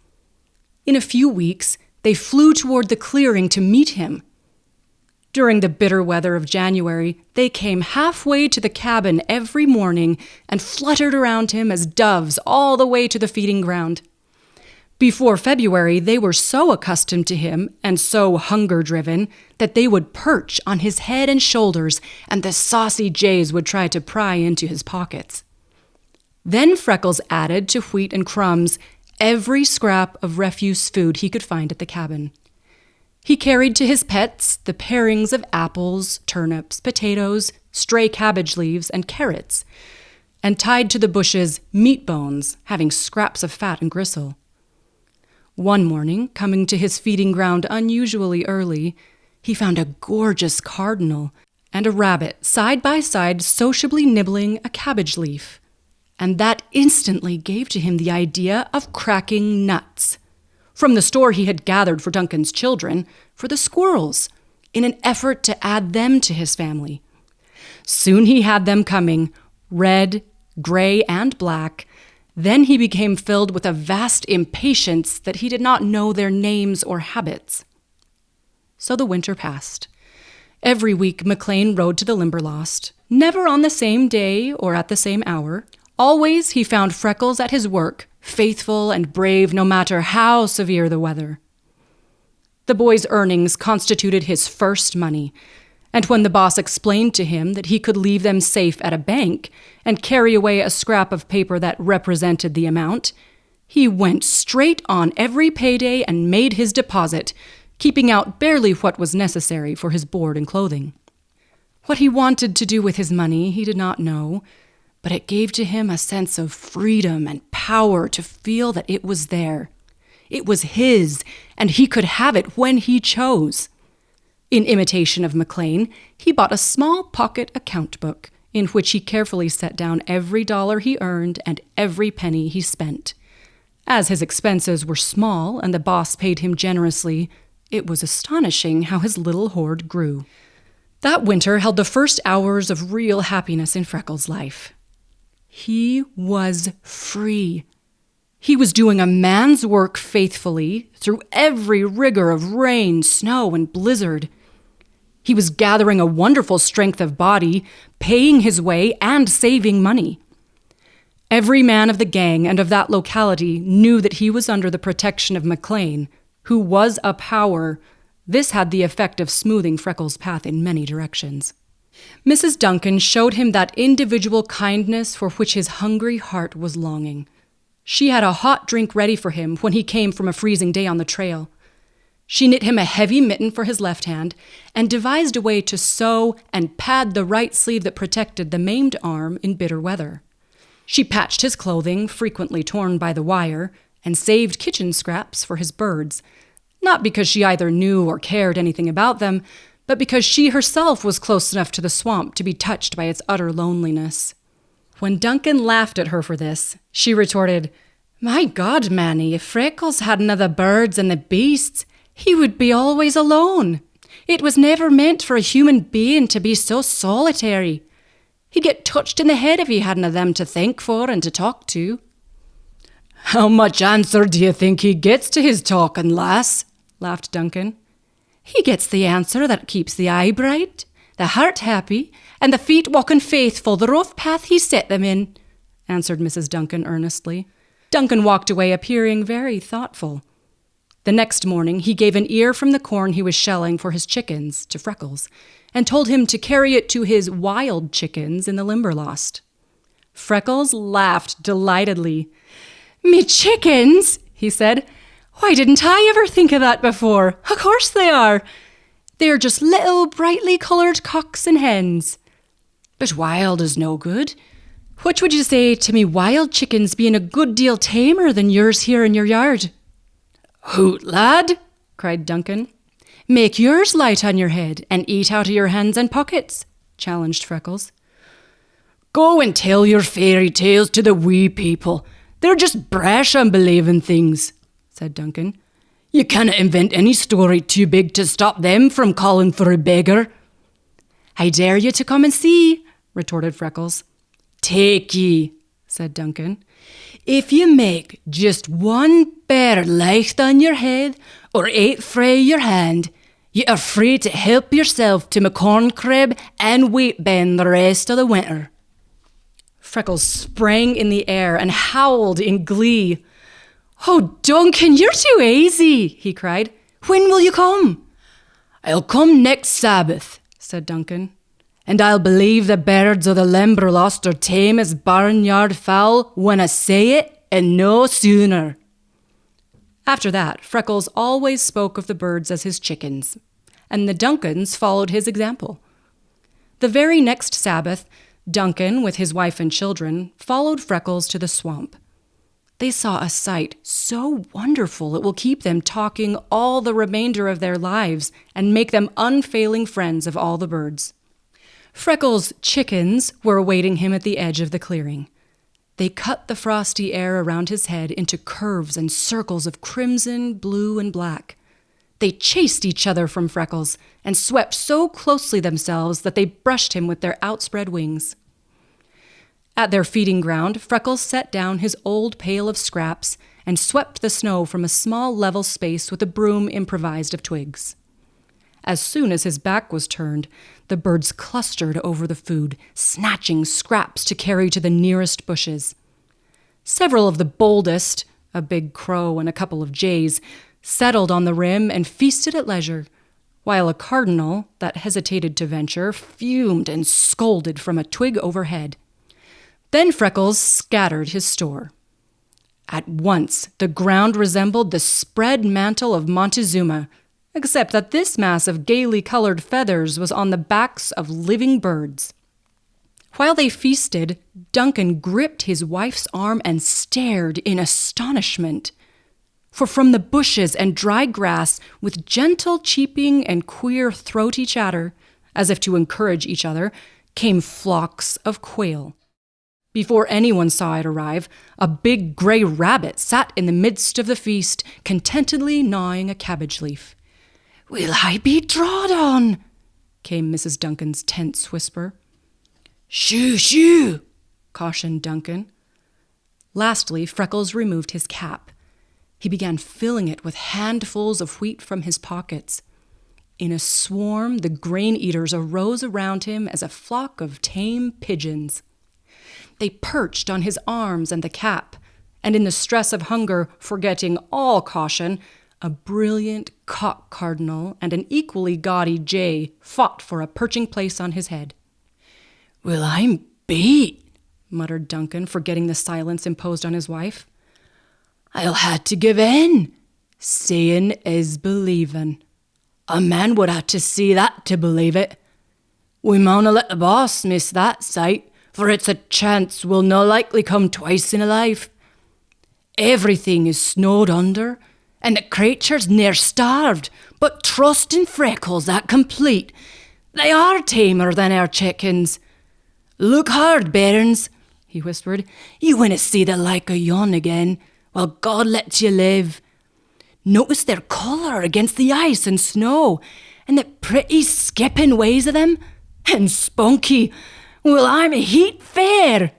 In a few weeks, they flew toward the clearing to meet him. During the bitter weather of January, they came halfway to the cabin every morning and fluttered around him as doves all the way to the feeding ground. Before February, they were so accustomed to him and so hunger-driven that they would perch on his head and shoulders, and the saucy jays would try to pry into his pockets. Then Freckles added to wheat and crumbs every scrap of refuse food he could find at the cabin. He carried to his pets the parings of apples, turnips, potatoes, stray cabbage leaves, and carrots, and tied to the bushes meat bones, having scraps of fat and gristle. One morning, coming to his feeding ground unusually early, he found a gorgeous cardinal and a rabbit side by side sociably nibbling a cabbage leaf, and that instantly gave to him the idea of cracking nuts. From the store he had gathered for Duncan's children, for the squirrels, in an effort to add them to his family. Soon he had them coming, red, gray, and black. Then he became filled with a vast impatience that he did not know their names or habits. So the winter passed. Every week McLean rode to the Limberlost, never on the same day or at the same hour. Always he found Freckles at his work, faithful and brave no matter how severe the weather. The boy's earnings constituted his first money, and when the boss explained to him that he could leave them safe at a bank and carry away a scrap of paper that represented the amount, he went straight on every payday and made his deposit, keeping out barely what was necessary for his board and clothing. What he wanted to do with his money he did not know, but it gave to him a sense of freedom and power to feel that it was there. It was his, and he could have it when he chose. In imitation of McLean, he bought a small pocket account book in which he carefully set down every dollar he earned and every penny he spent. As his expenses were small and the boss paid him generously, it was astonishing how his little hoard grew. That winter held the first hours of real happiness in Freckles' life. He was free. He was doing a man's work faithfully through every rigor of rain, snow, and blizzard. He was gathering a wonderful strength of body, paying his way, and saving money. Every man of the gang and of that locality knew that he was under the protection of McLean, who was a power. This had the effect of smoothing Freckles' path in many directions. Mrs. Duncan showed him that individual kindness for which his hungry heart was longing. She had a hot drink ready for him when he came from a freezing day on the trail. She knit him a heavy mitten for his left hand and devised a way to sew and pad the right sleeve that protected the maimed arm in bitter weather. She patched his clothing, frequently torn by the wire, and saved kitchen scraps for his birds, not because she either knew or cared anything about them, but because she herself was close enough to the swamp to be touched by its utter loneliness. When Duncan laughed at her for this, she retorted, "My God, Manny, if Freckles hadn't the birds and the beasts, he would be always alone. It was never meant for a human being to be so solitary. He'd get touched in the head if he hadn't of them to think for and to talk to. How much answer do you think he gets to his talking, lass? Laughed Duncan. He gets the answer that keeps the eye bright, the heart happy, and the feet walking faithful the rough path he set them in, answered Mrs. Duncan earnestly. Duncan walked away appearing very thoughtful. The next morning he gave an ear from the corn he was shelling for his chickens to Freckles, and told him to carry it to his wild chickens in the Limberlost. Freckles laughed delightedly. "Me chickens," he said. "Why didn't I ever think of that before? Of course they are. They're just little brightly coloured cocks and hens. But wild is no good. What would you say to me wild chickens being a good deal tamer than yours here in your yard?" "Hoot, lad," cried Duncan. "Make yours light on your head and eat out of your hands and pockets," challenged Freckles. "Go and tell your fairy tales to the wee people. They're just brash unbelieving things," said Duncan. "You cannot invent any story too big to stop them from calling for a beggar." "I dare you to come and see," retorted Freckles. "Take ye," said Duncan. "If you make just one bear light on your head or eat frae your hand, you are free to help yourself to my corn crib and wheat ben the rest of the winter." Freckles sprang in the air and howled in glee. "Oh, Duncan, you're too easy," he cried. "When will you come?" "I'll come next Sabbath," said Duncan. "And I'll believe the birds of the Limberlost are tame as barnyard fowl when I say it, and no sooner." After that, Freckles always spoke of the birds as his chickens, and the Duncans followed his example. The very next Sabbath, Duncan, with his wife and children, followed Freckles to the swamp. They saw a sight so wonderful it will keep them talking all the remainder of their lives and make them unfailing friends of all the birds. Freckles' chickens were awaiting him at the edge of the clearing. They cut the frosty air around his head into curves and circles of crimson, blue, and black. They chased each other from Freckles and swept so closely themselves that they brushed him with their outspread wings. At their feeding ground, Freckles set down his old pail of scraps and swept the snow from a small level space with a broom improvised of twigs. As soon as his back was turned, the birds clustered over the food, snatching scraps to carry to the nearest bushes. Several of the boldest, a big crow and a couple of jays, settled on the rim and feasted at leisure, while a cardinal that hesitated to venture fumed and scolded from a twig overhead. Then Freckles scattered his store. At once, the ground resembled the spread mantle of Montezuma, except that this mass of gaily colored feathers was on the backs of living birds. While they feasted, Duncan gripped his wife's arm and stared in astonishment. For from the bushes and dry grass, with gentle cheeping and queer throaty chatter, as if to encourage each other, came flocks of quail. Before anyone saw it arrive, a big gray rabbit sat in the midst of the feast, contentedly gnawing a cabbage leaf. "Will I be drawed on?" came Mrs. Duncan's tense whisper. "Shoo, shoo," cautioned Duncan. Lastly, Freckles removed his cap. He began filling it with handfuls of wheat from his pockets. In a swarm, the grain-eaters arose around him as a flock of tame pigeons. They perched on his arms and the cap, and in the stress of hunger, forgetting all caution, a brilliant cock cardinal and an equally gaudy jay fought for a perching place on his head. "Well, I'm beat," muttered Duncan, forgetting the silence imposed on his wife. "I'll have to give in. Seeing is believing. A man would have to see that to believe it. We mauna let the boss miss that sight, for it's a chance will no likely come twice in a life. Everything is snowed under, and the creatures near starved, but trust in Freckles that complete. They are tamer than our chickens. Look hard, bairns," he whispered. "You winna see the like o' yon again, while God lets you live. Notice their colour against the ice and snow, and the pretty skipping ways of them. And spunky. Well, I'm a heap fair.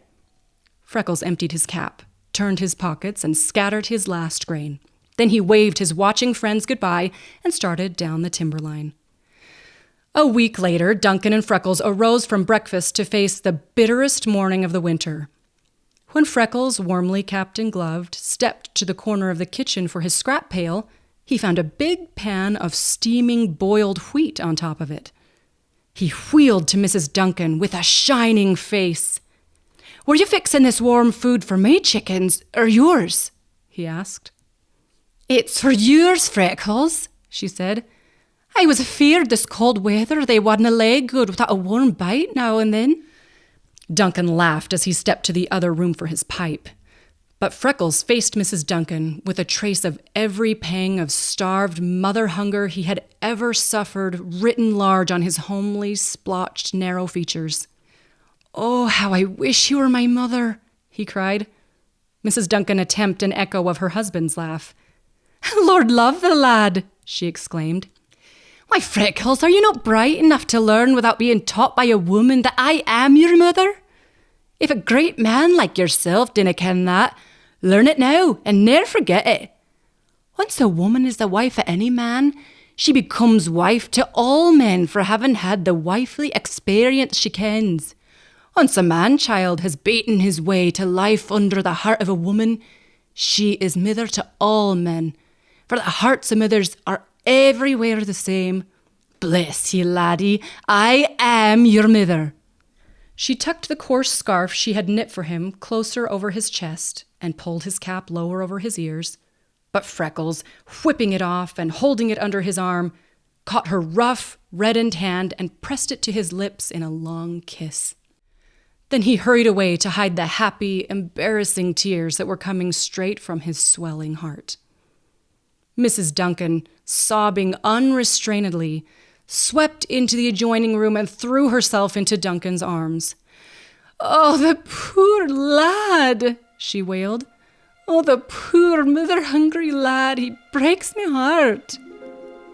Freckles emptied his cap, turned his pockets, and scattered his last grain. Then he waved his watching friends goodbye and started down the timberline. A week later, Duncan and Freckles arose from breakfast to face the bitterest morning of the winter. When Freckles, warmly capped and gloved, stepped to the corner of the kitchen for his scrap pail, he found a big pan of steaming boiled wheat on top of it. He wheeled to Mrs. Duncan with a shining face. "Were you fixing this warm food for my chickens, or yours?" he asked. "It's for yours, Freckles," she said. "I was afeard this cold weather they wadna lay good without a warm bite now and then." Duncan laughed as he stepped to the other room for his pipe. But Freckles faced Mrs. Duncan with a trace of every pang of starved mother hunger he had ever suffered written large on his homely, splotched, narrow features. "Oh, how I wish you were my mother," he cried. Mrs. Duncan attempted an echo of her husband's laugh. "Lord love the lad," she exclaimed. "Why, Freckles, are you not bright enough to learn without being taught by a woman that I am your mother? If a great man like yourself dinna ken that, learn it now and ne'er forget it. Once a woman is the wife of any man, she becomes wife to all men for having had the wifely experience she kens. Once a man-child has beaten his way to life under the heart of a woman, she is mither to all men, for the hearts of mothers are everywhere the same. Bless ye, laddie, I am your mither." She tucked the coarse scarf she had knit for him closer over his chest and pulled his cap lower over his ears. But Freckles, whipping it off and holding it under his arm, caught her rough, reddened hand and pressed it to his lips in a long kiss. Then he hurried away to hide the happy, embarrassing tears that were coming straight from his swelling heart. Mrs. Duncan, sobbing unrestrainedly, swept into the adjoining room and threw herself into Duncan's arms. "Oh, the poor lad," she wailed. "Oh, the poor mother-hungry lad, he breaks my heart."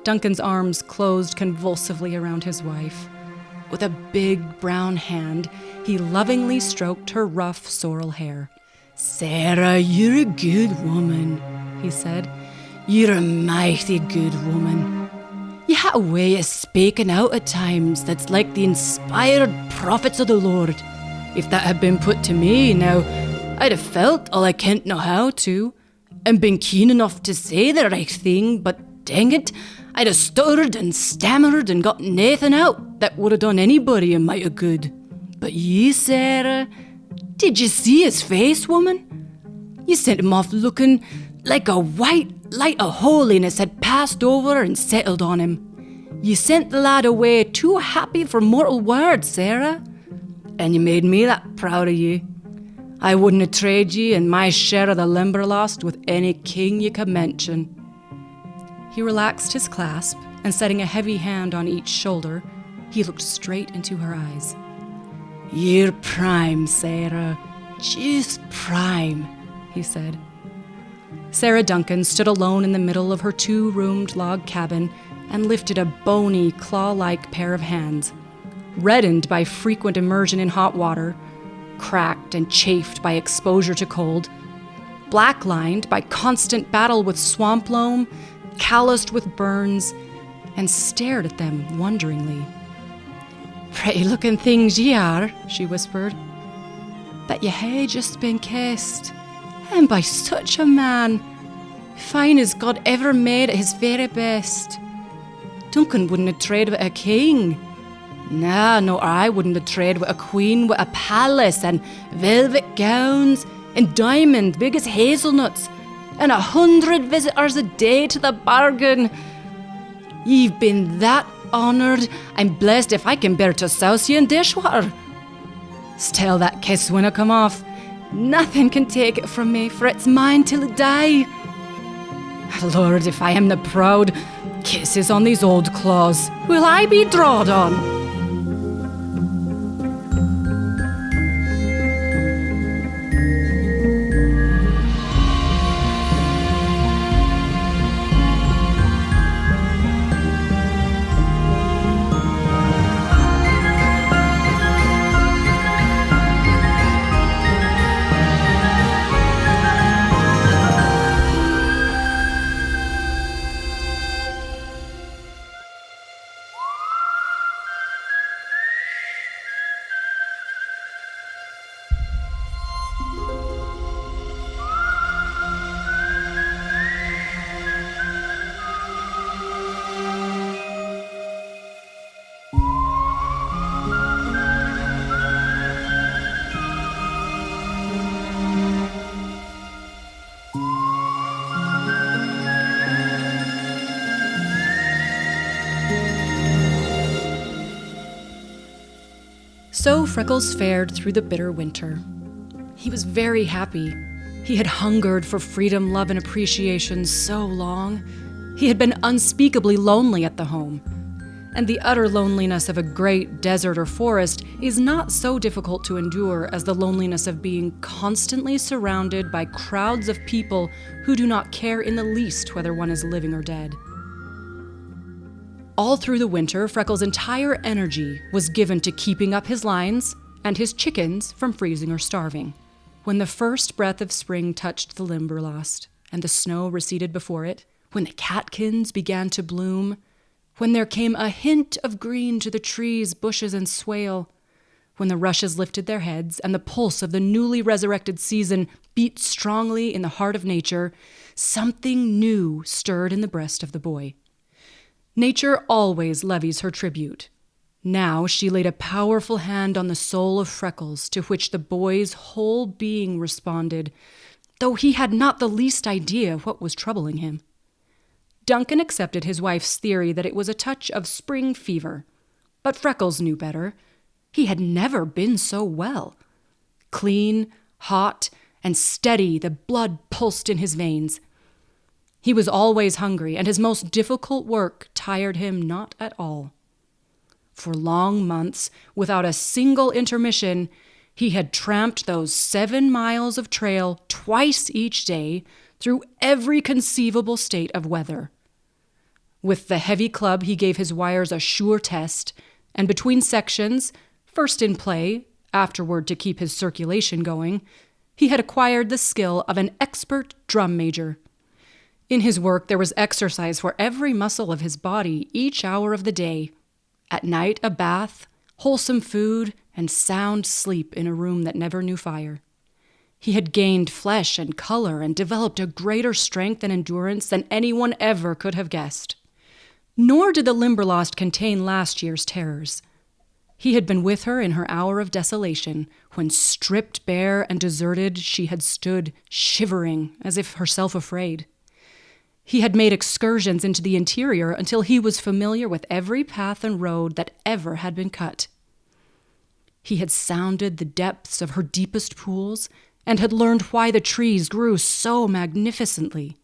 Duncan's arms closed convulsively around his wife. With a big brown hand, he lovingly stroked her rough, sorrel hair. "Sarah, you're a good woman," he said. "You're a mighty good woman. You had a way of speaking out at times that's like the inspired prophets of the Lord. If that had been put to me, now, I'd have felt all I can't know how to, and been keen enough to say the right thing, but dang it, I'd have stuttered and stammered and got naething out that would have done anybody a mite of good. But ye, Sarah, did you see his face, woman? You sent him off looking like a white light of holiness had passed over and settled on him. You sent the lad away too happy for mortal words, Sarah. And you made me that proud of you. I wouldn't have traded ye and my share of the Limberlost with any king you could mention." He relaxed his clasp, and setting a heavy hand on each shoulder, he looked straight into her eyes. "You're prime, Sarah. Just prime," he said. Sarah Duncan stood alone in the middle of her 2-roomed log cabin and lifted a bony, claw-like pair of hands. Reddened by frequent immersion in hot water, cracked and chafed by exposure to cold, black-lined by constant battle with swamp loam, calloused with burns, and stared at them wonderingly. "Pretty-looking things ye are," she whispered. "But ye hae just been kissed, and by such a man, fine as God ever made at his very best. Duncan wouldn't have traded with a king. Nah, no, I wouldn't have traded with a queen with a palace and velvet gowns and diamonds big as hazelnuts and 100 visitors a day to the bargain. Ye've been that honoured, I'm blessed if I can bear to souse ye in dishwater. Still, that kiss winna come off. Nothing can take it from me, for it's mine till it die. Lord, if I am the proud, kisses on these old claws, will I be drawed on?" So Freckles fared through the bitter winter. He was very happy. He had hungered for freedom, love, and appreciation so long. He had been unspeakably lonely at the home. And the utter loneliness of a great desert or forest is not so difficult to endure as the loneliness of being constantly surrounded by crowds of people who do not care in the least whether one is living or dead. All through the winter, Freckles' entire energy was given to keeping up his lines and his chickens from freezing or starving. When the first breath of spring touched the Limberlost and the snow receded before it, when the catkins began to bloom, when there came a hint of green to the trees, bushes, and swale, when the rushes lifted their heads and the pulse of the newly resurrected season beat strongly in the heart of nature, something new stirred in the breast of the boy. Nature always levies her tribute. Now she laid a powerful hand on the soul of Freckles, to which the boy's whole being responded, though he had not the least idea what was troubling him. Duncan accepted his wife's theory that it was a touch of spring fever, but Freckles knew better. He had never been so well. Clean, hot, and steady, the blood pulsed in his veins. He was always hungry, and his most difficult work tired him not at all. For long months, without a single intermission, he had tramped those 7 miles of trail twice each day through every conceivable state of weather. With the heavy club, he gave his wires a sure test, and between sections, first in play, afterward to keep his circulation going, he had acquired the skill of an expert drum major. In his work, there was exercise for every muscle of his body each hour of the day. At night, a bath, wholesome food, and sound sleep in a room that never knew fire. He had gained flesh and color and developed a greater strength and endurance than anyone ever could have guessed. Nor did the Limberlost contain last year's terrors. He had been with her in her hour of desolation, when stripped bare and deserted she had stood shivering as if herself afraid. He had made excursions into the interior until he was familiar with every path and road that ever had been cut. He had sounded the depths of her deepest pools and had learned why the trees grew so magnificently.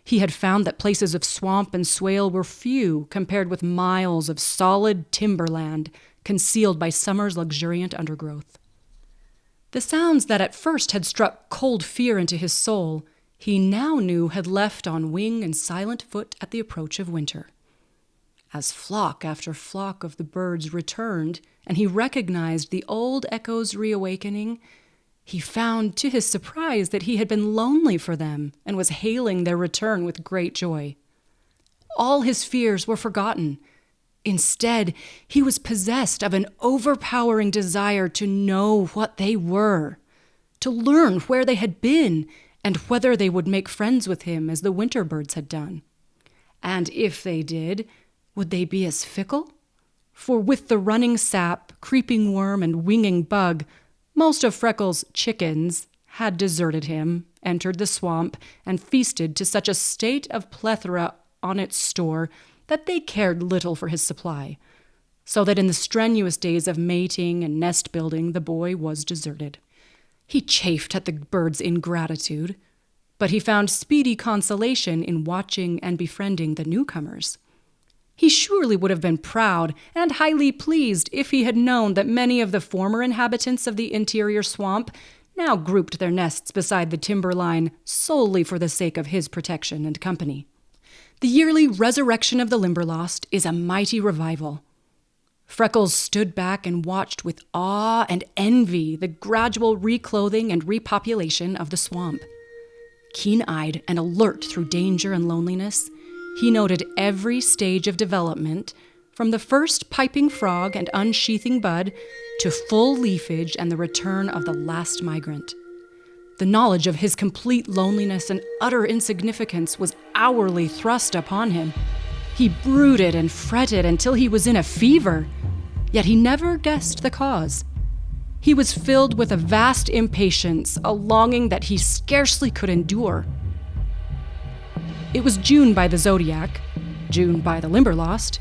He had found that places of swamp and swale were few compared with miles of solid timberland concealed by summer's luxuriant undergrowth. The sounds that at first had struck cold fear into his soul, he now knew had left on wing and silent foot at the approach of winter. As flock after flock of the birds returned, and he recognized the old echoes reawakening, he found, to his surprise, that he had been lonely for them and was hailing their return with great joy. All his fears were forgotten. Instead, he was possessed of an overpowering desire to know what they were, to learn where they had been, and whether they would make friends with him as the winter birds had done. And if they did, would they be as fickle? For with the running sap, creeping worm, and winging bug, most of Freckles' chickens had deserted him, entered the swamp, and feasted to such a state of plethora on its store that they cared little for his supply, so that in the strenuous days of mating and nest building the boy was deserted. He chafed at the birds' ingratitude, but he found speedy consolation in watching and befriending the newcomers. He surely would have been proud and highly pleased if he had known that many of the former inhabitants of the interior swamp now grouped their nests beside the timberline solely for the sake of his protection and company. The yearly resurrection of the Limberlost is a mighty revival. Freckles stood back and watched with awe and envy the gradual reclothing and repopulation of the swamp. Keen-eyed and alert through danger and loneliness, he noted every stage of development, from the first piping frog and unsheathing bud to full leafage and the return of the last migrant. The knowledge of his complete loneliness and utter insignificance was hourly thrust upon him. He brooded and fretted until he was in a fever, yet he never guessed the cause. He was filled with a vast impatience, a longing that he scarcely could endure. It was June by the zodiac, June by the Limberlost,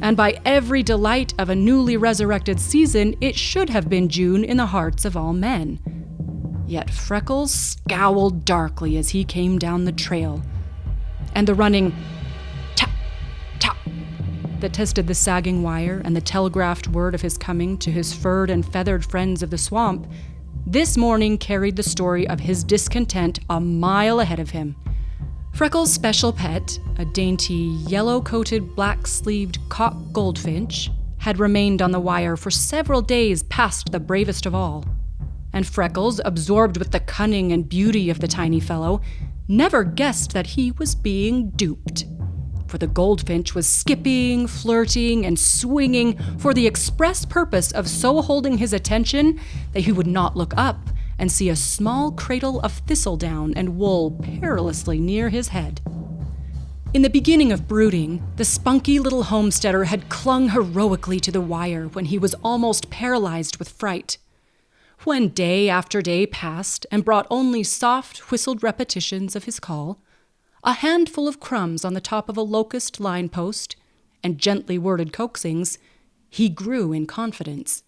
And by every delight of a newly resurrected season, it should have been June in the hearts of all men. Yet Freckles scowled darkly as he came down the trail. And the running tap, tap that tested the sagging wire and the telegraphed word of his coming to his furred and feathered friends of the swamp, this morning carried the story of his discontent a mile ahead of him. Freckles' special pet, a dainty, yellow-coated, black-sleeved cock goldfinch, had remained on the wire for several days past the bravest of all. And Freckles, absorbed with the cunning and beauty of the tiny fellow, never guessed that he was being duped. For the goldfinch was skipping, flirting, and swinging for the express purpose of so holding his attention that he would not look up and see a small cradle of thistledown and wool perilously near his head. In the beginning of brooding, the spunky little homesteader had clung heroically to the wire when he was almost paralyzed with fright. When day after day passed and brought only soft, whistled repetitions of his call, a handful of crumbs on the top of a locust line post, and gently worded coaxings, he grew in confidence.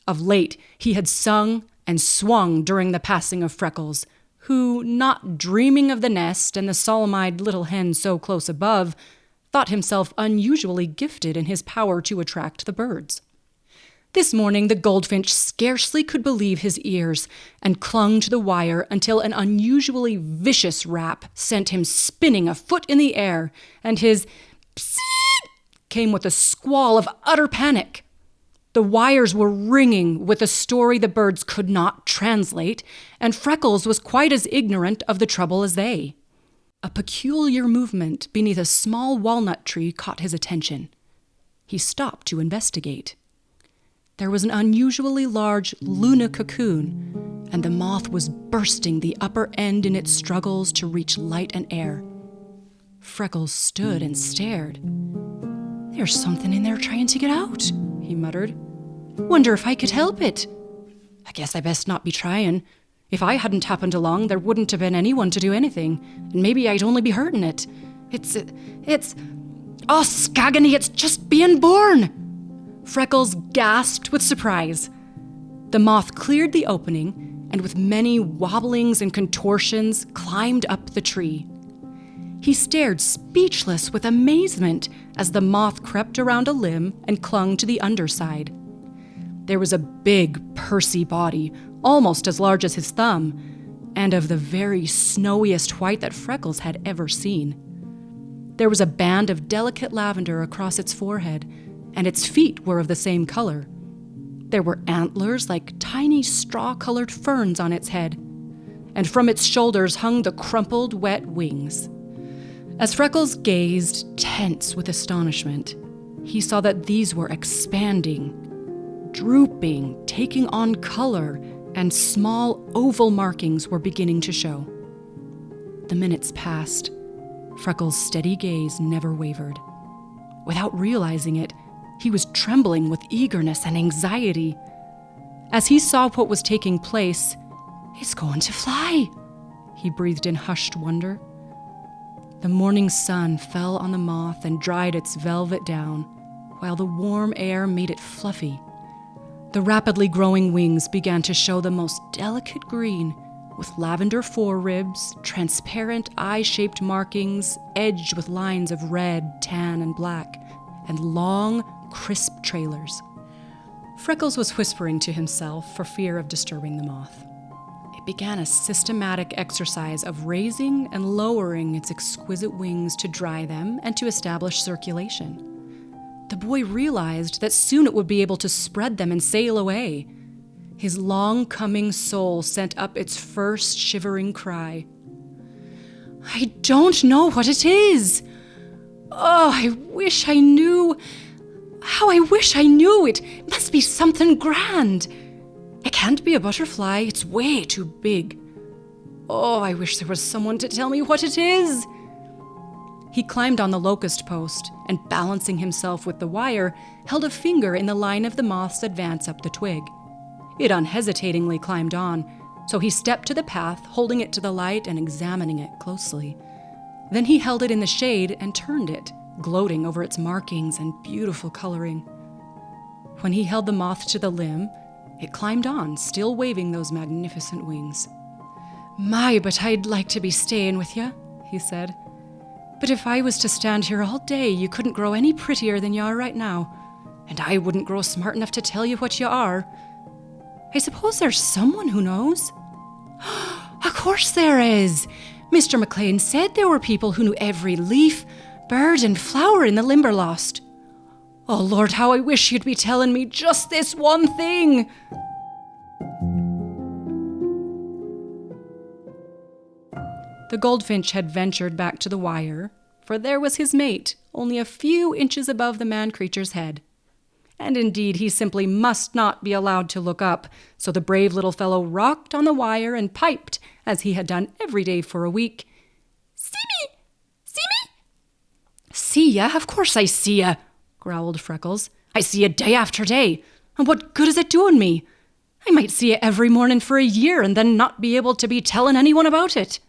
Of late, he had sung and swung during the passing of Freckles, who, not dreaming of the nest and the solemn-eyed little hen so close above, thought himself unusually gifted in his power to attract the birds. This morning, the goldfinch scarcely could believe his ears and clung to the wire until an unusually vicious rap sent him spinning a foot in the air, and his psst came with a squall of utter panic. The wires were ringing with a story the birds could not translate, and Freckles was quite as ignorant of the trouble as they. A peculiar movement beneath a small walnut tree caught his attention. He stopped to investigate. There was an unusually large Luna cocoon, and the moth was bursting the upper end in its struggles to reach light and air. Freckles stood and stared. "There's something in there trying to get out," he muttered. "Wonder if I could help it. I guess I best not be trying. If I hadn't happened along, there wouldn't have been anyone to do anything, and maybe I'd only be hurting it. Oh, Skagany, it's just being born!" Freckles gasped with surprise. The moth cleared the opening and with many wobblings and contortions climbed up the tree. He stared speechless with amazement as the moth crept around a limb and clung to the underside. There was a big, pursy body, almost as large as his thumb, and of the very snowiest white that Freckles had ever seen. There was a band of delicate lavender across its forehead, and its feet were of the same color. There were antlers like tiny straw-colored ferns on its head, and from its shoulders hung the crumpled, wet wings. As Freckles gazed, tense with astonishment, he saw that these were expanding, drooping, taking on color, and small oval markings were beginning to show. The minutes passed. Freckles' steady gaze never wavered. Without realizing it, he was trembling with eagerness and anxiety. As he saw what was taking place, "It's going to fly," he breathed in hushed wonder. The morning sun fell on the moth and dried its velvet down, while the warm air made it fluffy. The rapidly growing wings began to show the most delicate green, with lavender foreribs, transparent eye-shaped markings edged with lines of red, tan, and black, and long, crisp trailers. Freckles was whispering to himself for fear of disturbing the moth. It began a systematic exercise of raising and lowering its exquisite wings to dry them and to establish circulation. The boy realized that soon it would be able to spread them and sail away. His long-coming soul sent up its first shivering cry. "I don't know what it is. Oh, I wish I knew. How I wish I knew. It must be something grand. It can't be a butterfly. It's way too big. Oh, I wish there was someone to tell me what it is." He climbed on the locust post and, balancing himself with the wire, held a finger in the line of the moth's advance up the twig. It unhesitatingly climbed on, so he stepped to the path, holding it to the light and examining it closely. Then he held it in the shade and turned it, gloating over its markings and beautiful coloring. When he held the moth to the limb, it climbed on, still waving those magnificent wings. "My, but I'd like to be staying with you," he said. "But if I was to stand here all day, you couldn't grow any prettier than you are right now, and I wouldn't grow smart enough to tell you what you are. I suppose there's someone who knows." "Of course there is. Mr. McLean said there were people who knew every leaf, bird, and flower in the Limberlost. Oh, Lord, how I wish you'd be telling me just this one thing." The goldfinch had ventured back to the wire, for there was his mate, only a few inches above the man-creature's head. And indeed, he simply must not be allowed to look up, so the brave little fellow rocked on the wire and piped, as he had done every day for a week. "See me! See me!" "See ya? Of course I see ya," growled Freckles. "I see ya day after day, and what good is it doing me? I might see it every morning for a year and then not be able to be telling anyone about it.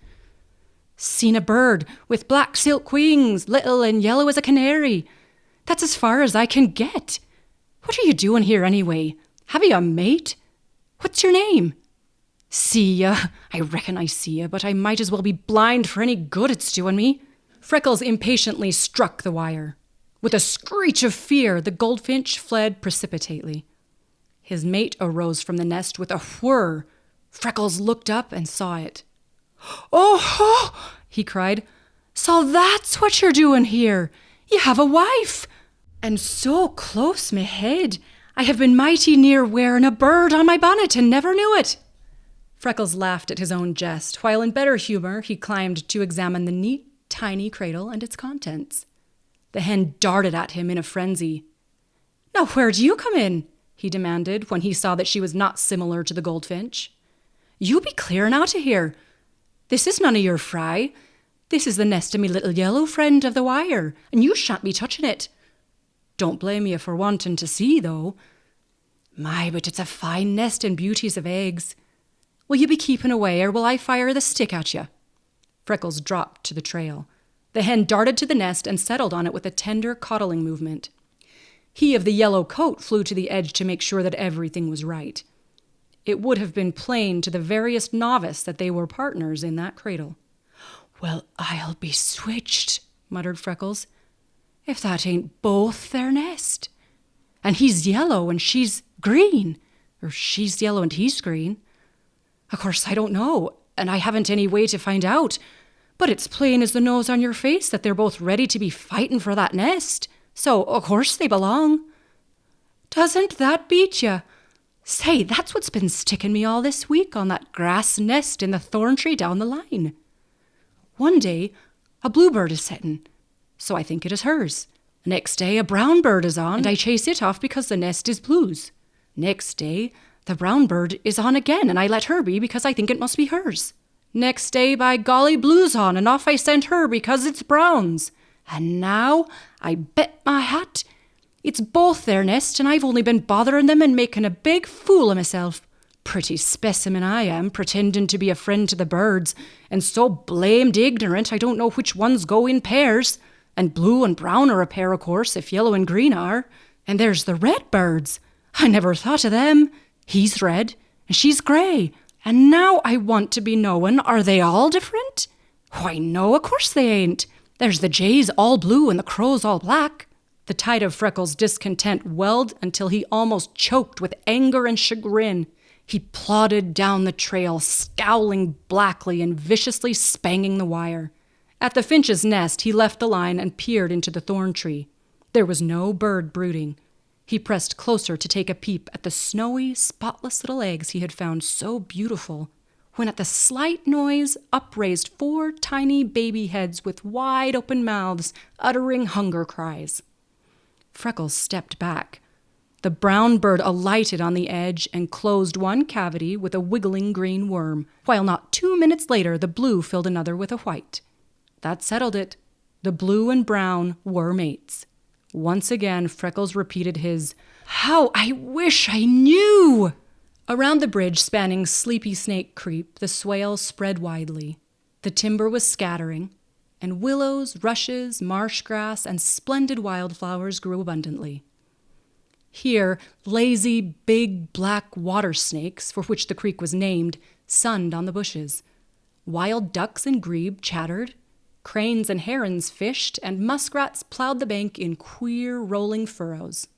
Seen a bird with black silk wings, little and yellow as a canary. That's as far as I can get. What are you doing here anyway? Have you a mate? What's your name?" "See ya. I reckon I see ya, but I might as well be blind for any good it's doing me." Freckles impatiently struck the wire. With a screech of fear, the goldfinch fled precipitately. His mate arose from the nest with a whir. Freckles looked up and saw it. "Oh-ho!" he cried. "So that's what you're doing here. You have a wife. And so close me head. I have been mighty near wearing a bird on my bonnet and never knew it." Freckles laughed at his own jest, while in better humor he climbed to examine the neat, tiny cradle and its contents. The hen darted at him in a frenzy. "Now where do you come in?" he demanded when he saw that she was not similar to the goldfinch. "You be clearing out of here. This is none of your fry. This is the nest of me little yellow friend of the wire, and you shan't be touching it. Don't blame you for wanting to see, though. My, but it's a fine nest and beauties of eggs. Will you be keeping away, or will I fire the stick at you?" Freckles dropped to the trail. The hen darted to the nest and settled on it with a tender coddling movement. He of the yellow coat flew to the edge to make sure that everything was right. It would have been plain to the veriest novice that they were partners in that cradle. "Well, I'll be switched," muttered Freckles, "if that ain't both their nest. And he's yellow and she's green, or she's yellow and he's green. Of course, I don't know, and I haven't any way to find out, but it's plain as the nose on your face that they're both ready to be fighting for that nest, so of course they belong. Doesn't that beat you? Say, that's what's been sticking me all this week on that grass nest in the thorn tree down the line. One day, a bluebird is setting, so I think it is hers. Next day, a brown bird is on, and I chase it off because the nest is blue's. Next day, the brown bird is on again, and I let her be because I think it must be hers. Next day, by golly, blue's on, and off I send her because it's brown's. And now, I bet my hat, it's both their nest, and I've only been bothering them and making a big fool of myself. Pretty specimen I am, pretending to be a friend to the birds, and so blamed ignorant I don't know which ones go in pairs. And blue and brown are a pair, of course, if yellow and green are. And there's the red birds. I never thought of them. He's red, and she's grey. And now I want to be knowing, are they all different? Why, no, of course they ain't. There's the jays all blue and the crows all black. The tide of Freckles' discontent welled until he almost choked with anger and chagrin. He plodded down the trail, scowling blackly and viciously spanging the wire. At the finch's nest, he left the line and peered into the thorn tree. There was no bird brooding. He pressed closer to take a peep at the snowy, spotless little eggs he had found so beautiful, when at the slight noise upraised 4 tiny baby heads with wide-open mouths, uttering hunger cries. Freckles stepped back. The brown bird alighted on the edge and closed one cavity with a wiggling green worm, while not 2 minutes later the blue filled another with a white. That settled it. The blue and brown were mates. Once again, Freckles repeated his, "How I wish I knew!" Around the bridge spanning Sleepy Snake Creek, the swale spread widely. The timber was scattering. and willows, rushes, marsh grass, and splendid wildflowers grew abundantly. Here, lazy, big, black water snakes, for which the creek was named, sunned on the bushes. Wild ducks and grebe chattered, cranes and herons fished, and muskrats plowed the bank in queer, rolling furrows.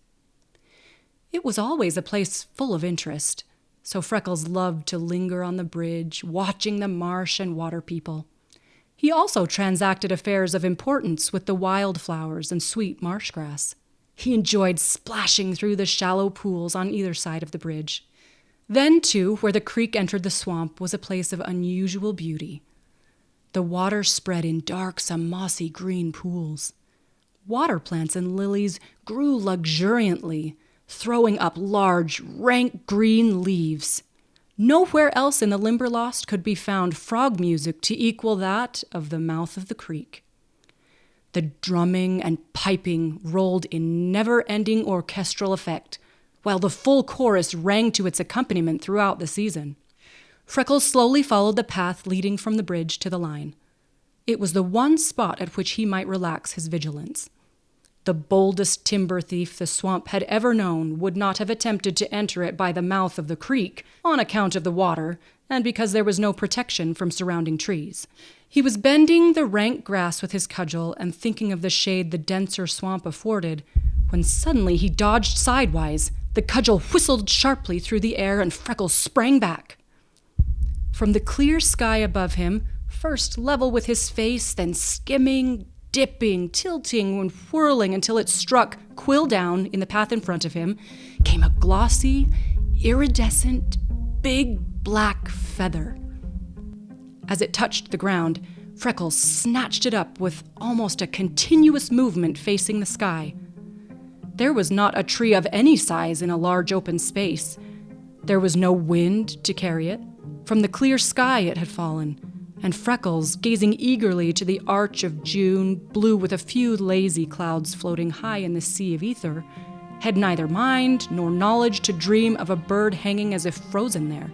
It was always a place full of interest, so Freckles loved to linger on the bridge, watching the marsh and water people. He also transacted affairs of importance with the wildflowers and sweet marsh grass. He enjoyed splashing through the shallow pools on either side of the bridge. Then, too, where the creek entered the swamp was a place of unusual beauty. The water spread in dark, some mossy green pools. Water plants and lilies grew luxuriantly, throwing up large, rank green leaves. Nowhere else in the Limberlost could be found frog music to equal that of the mouth of the creek. The drumming and piping rolled in never-ending orchestral effect, while the full chorus rang to its accompaniment throughout the season. Freckles slowly followed the path leading from the bridge to the line. It was the one spot at which he might relax his vigilance. The boldest timber thief the swamp had ever known would not have attempted to enter it by the mouth of the creek on account of the water and because there was no protection from surrounding trees. He was bending the rank grass with his cudgel and thinking of the shade the denser swamp afforded when suddenly he dodged sidewise. The cudgel whistled sharply through the air and Freckles sprang back. From the clear sky above him, first level with his face, then skimming, dipping, tilting, and whirling until it struck quill down in the path in front of him, came a glossy, iridescent, big black feather. As it touched the ground, Freckles snatched it up with almost a continuous movement facing the sky. There was not a tree of any size in a large open space. There was no wind to carry it. From the clear sky it had fallen, and Freckles, gazing eagerly to the arch of June, blue with a few lazy clouds floating high in the sea of ether, had neither mind nor knowledge to dream of a bird hanging as if frozen there.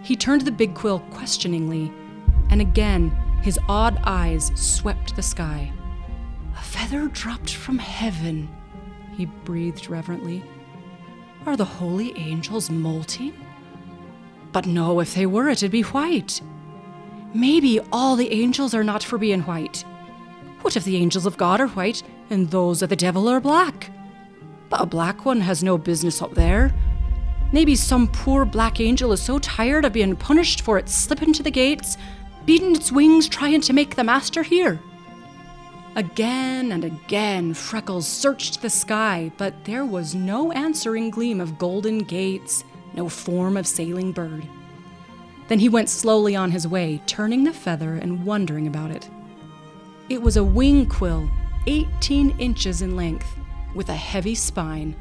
He turned the big quill questioningly, and again his odd eyes swept the sky. "A feather dropped from heaven," he breathed reverently. "Are the holy angels molting? But no, if they were, it'd be white. Maybe all the angels are not for being white. What if the angels of God are white and those of the devil are black? But a black one has no business up there. Maybe some poor black angel is so tired of being punished for its slipping to the gates, beating its wings trying to make the master hear." Again and again Freckles searched the sky, but there was no answering gleam of golden gates, no form of sailing bird. Then he went slowly on his way, turning the feather and wondering about it. It was a wing quill, 18 inches in length, with a heavy spine,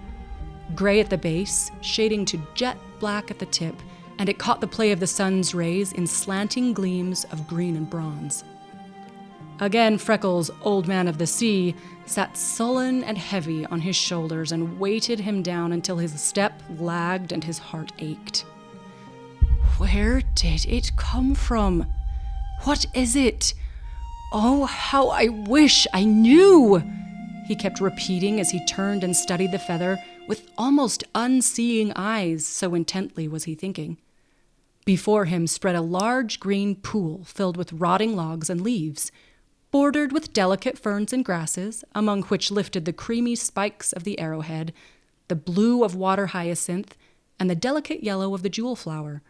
gray at the base, shading to jet black at the tip, and it caught the play of the sun's rays in slanting gleams of green and bronze. Again Freckles, old man of the sea, sat sullen and heavy on his shoulders and weighted him down until his step lagged and his heart ached. Where did it come from? What is it? Oh, how I wish I knew! He kept repeating as he turned and studied the feather with almost unseeing eyes, so intently was he thinking. Before him spread a large green pool filled with rotting logs and leaves, bordered with delicate ferns and grasses, among which lifted the creamy spikes of the arrowhead, the blue of water hyacinth, and the delicate yellow of the jewel flower.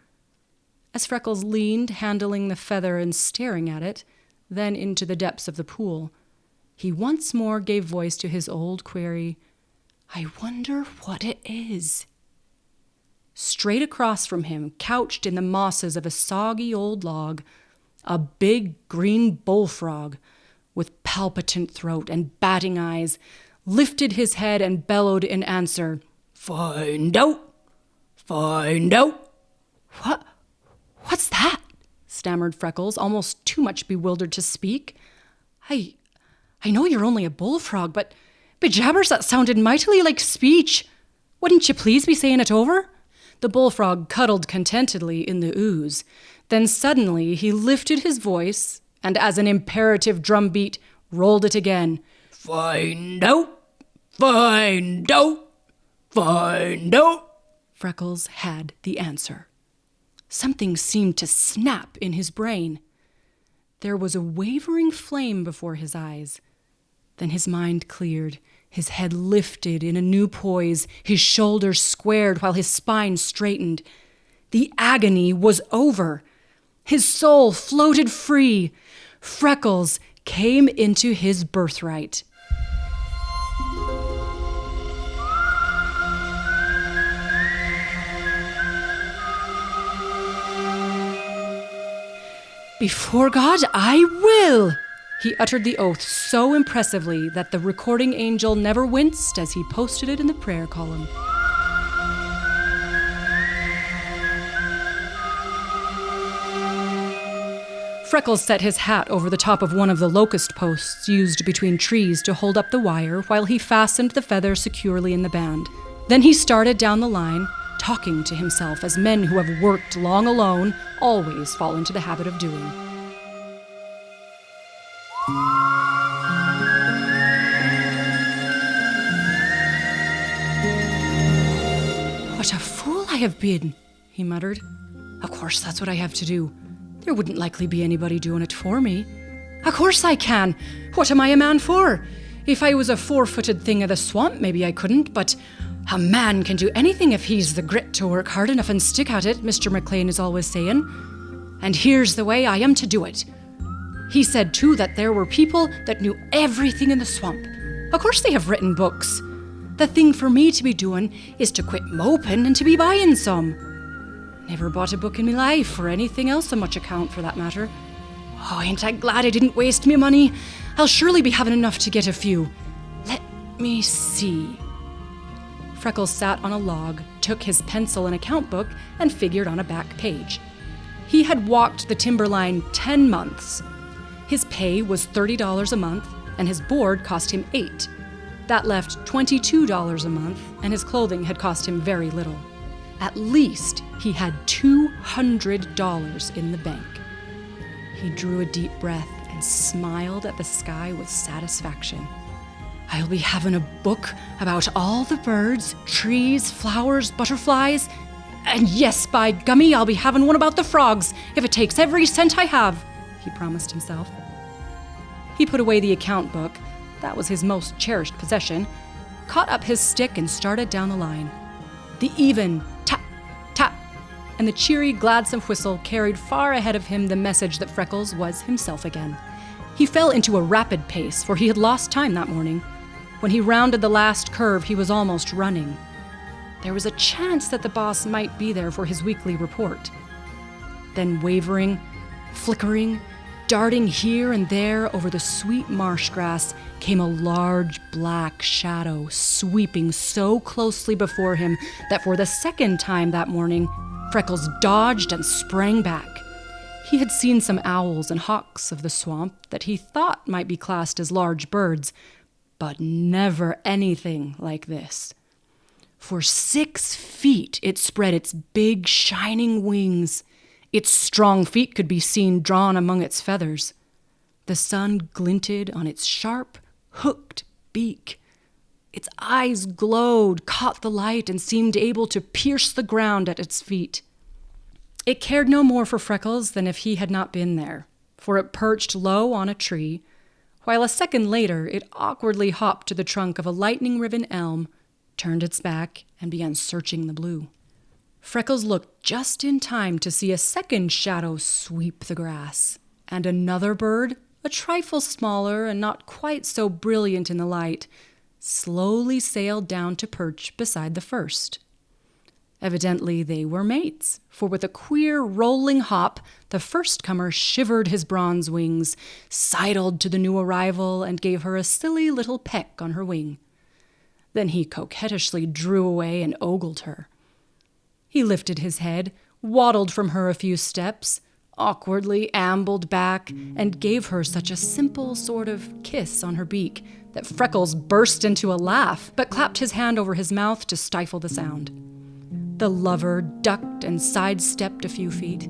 As Freckles leaned, handling the feather and staring at it, then into the depths of the pool, he once more gave voice to his old query, "I wonder what it is." Straight across from him, couched in the mosses of a soggy old log, a big green bullfrog, with palpitant throat and batting eyes, lifted his head and bellowed in answer, "Find out! Find out!" What's that?" stammered Freckles, almost too much bewildered to speak. I know you're only a bullfrog, but bejabbers, that sounded mightily like speech. Wouldn't you please be saying it over?" The bullfrog cuddled contentedly in the ooze. Then suddenly he lifted his voice and as an imperative drumbeat, rolled it again. Find out! Find out! Find out! Freckles had the answer. Something seemed to snap in his brain. There was a wavering flame before his eyes. Then his mind cleared. His head lifted in a new poise, his shoulders squared while his spine straightened. The agony was over. His soul floated free. Freckles came into his birthright. Before God, I will! He uttered the oath so impressively that the recording angel never winced as he posted it in the prayer column. Freckles set his hat over the top of one of the locust posts used between trees to hold up the wire while he fastened the feather securely in the band. Then he started down the line, talking to himself as men who have worked long alone always fall into the habit of doing. What a fool I have been, he muttered. Of course that's what I have to do. There wouldn't likely be anybody doing it for me. Of course I can. What am I a man for? If I was a four-footed thing of the swamp, maybe I couldn't, but a man can do anything if he's the grit to work hard enough and stick at it, Mr. McLean is always saying. And here's the way I am to do it. He said, too, that there were people that knew everything in the swamp. Of course they have written books. The thing for me to be doing is to quit moping and to be buying some. Never bought a book in my life, or anything else of much account for that matter. Oh, ain't I glad I didn't waste me money? I'll surely be having enough to get a few. Let me see. Freckles sat on a log, took his pencil and account book, and figured on a back page. He had walked the timberline 10 months. His pay was $30 a month, and his board cost him $8. That left $22 a month, and his clothing had cost him very little. At least he had $200 in the bank. He drew a deep breath and smiled at the sky with satisfaction. I'll be having a book about all the birds, trees, flowers, butterflies, and yes, by gummy, I'll be having one about the frogs if it takes every cent I have, he promised himself. He put away the account book, that was his most cherished possession, caught up his stick and started down the line. The even tap, tap, and the cheery, gladsome whistle carried far ahead of him the message that Freckles was himself again. He fell into a rapid pace, for he had lost time that morning. When he rounded the last curve, he was almost running. There was a chance that the boss might be there for his weekly report. Then wavering, flickering, darting here and there over the sweet marsh grass, came a large black shadow sweeping so closely before him that for the second time that morning, Freckles dodged and sprang back. He had seen some owls and hawks of the swamp that he thought might be classed as large birds, but never anything like this. For 6 feet it spread its big, shining wings. Its strong feet could be seen drawn among its feathers. The sun glinted on its sharp, hooked beak. Its eyes glowed, caught the light, and seemed able to pierce the ground at its feet. It cared no more for Freckles than if he had not been there, for it perched low on a tree, while a second later it awkwardly hopped to the trunk of a lightning-riven elm, turned its back, and began searching the blue. Freckles looked just in time to see a second shadow sweep the grass, and another bird, a trifle smaller and not quite so brilliant in the light, slowly sailed down to perch beside the first. Evidently they were mates, for with a queer rolling hop, the first-comer shivered his bronze wings, sidled to the new arrival, and gave her a silly little peck on her wing. Then he coquettishly drew away and ogled her. He lifted his head, waddled from her a few steps, awkwardly ambled back, and gave her such a simple sort of kiss on her beak that Freckles burst into a laugh, but clapped his hand over his mouth to stifle the sound. The lover ducked and sidestepped a few feet.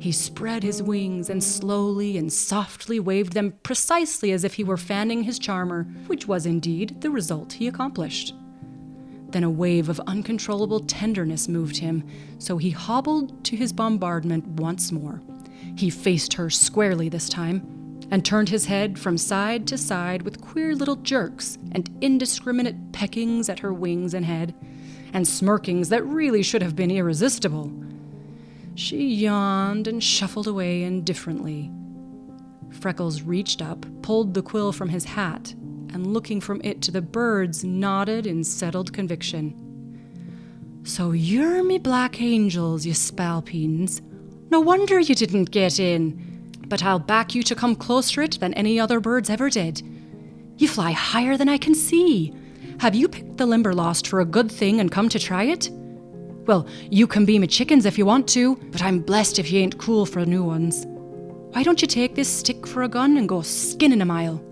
He spread his wings and slowly and softly waved them precisely as if he were fanning his charmer, which was indeed the result he accomplished. Then a wave of uncontrollable tenderness moved him, so he hobbled to his bombardment once more. He faced her squarely this time, and turned his head from side to side with queer little jerks and indiscriminate peckings at her wings and head, and smirkings that really should have been irresistible. She yawned and shuffled away indifferently. Freckles reached up, pulled the quill from his hat, and looking from it to the birds, nodded in settled conviction. "So you're me black angels, you spalpeens. No wonder you didn't get in. But I'll back you to come closer it than any other birds ever did. You fly higher than I can see. Have you picked the Limberlost for a good thing and come to try it? Well, you can be me chickens if you want to, but I'm blessed if you ain't cool for new ones. Why don't you take this stick for a gun and go skinning a mile?"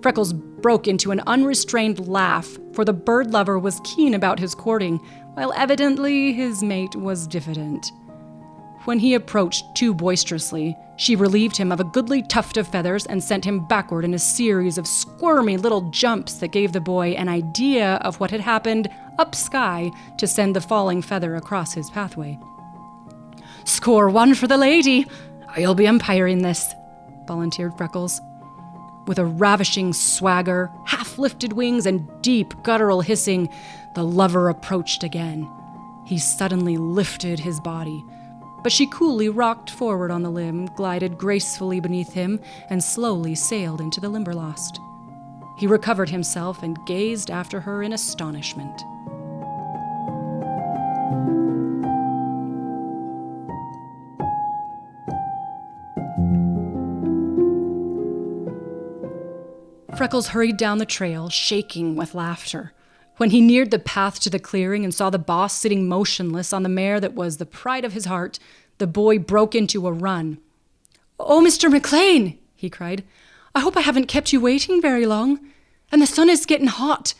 Freckles broke into an unrestrained laugh, for the bird lover was keen about his courting, while evidently his mate was diffident. When he approached too boisterously, she relieved him of a goodly tuft of feathers and sent him backward in a series of squirmy little jumps that gave the boy an idea of what had happened up sky to send the falling feather across his pathway. "Score one for the lady. I'll be umpiring this," volunteered Freckles. With a ravishing swagger, half-lifted wings, and deep guttural hissing, the lover approached again. He suddenly lifted his body, but she coolly rocked forward on the limb, glided gracefully beneath him, and slowly sailed into the Limberlost. He recovered himself and gazed after her in astonishment. Freckles hurried down the trail, shaking with laughter. When he neared the path to the clearing and saw the boss sitting motionless on the mare that was the pride of his heart, the boy broke into a run. "Oh, Mr. McLean," he cried. "I hope I haven't kept you waiting very long. And the sun is getting hot.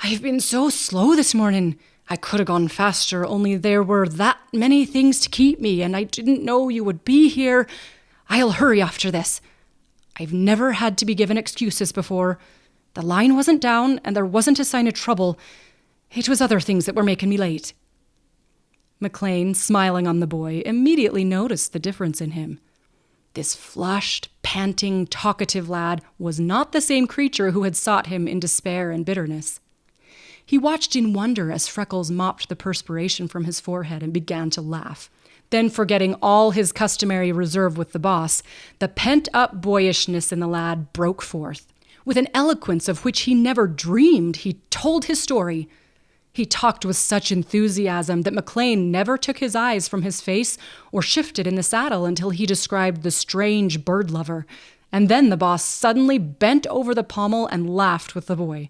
I've been so slow this morning. I could have gone faster, only there were that many things to keep me, and I didn't know you would be here. I'll hurry after this. I've never had to be given excuses before. The line wasn't down, and there wasn't a sign of trouble. It was other things that were making me late." McLean, smiling on the boy, immediately noticed the difference in him. This flushed, panting, talkative lad was not the same creature who had sought him in despair and bitterness. He watched in wonder as Freckles mopped the perspiration from his forehead and began to laugh. Then, forgetting all his customary reserve with the boss, the pent-up boyishness in the lad broke forth. With an eloquence of which he never dreamed, he told his story. He talked with such enthusiasm that McLean never took his eyes from his face or shifted in the saddle until he described the strange bird lover, and then the boss suddenly bent over the pommel and laughed with the boy.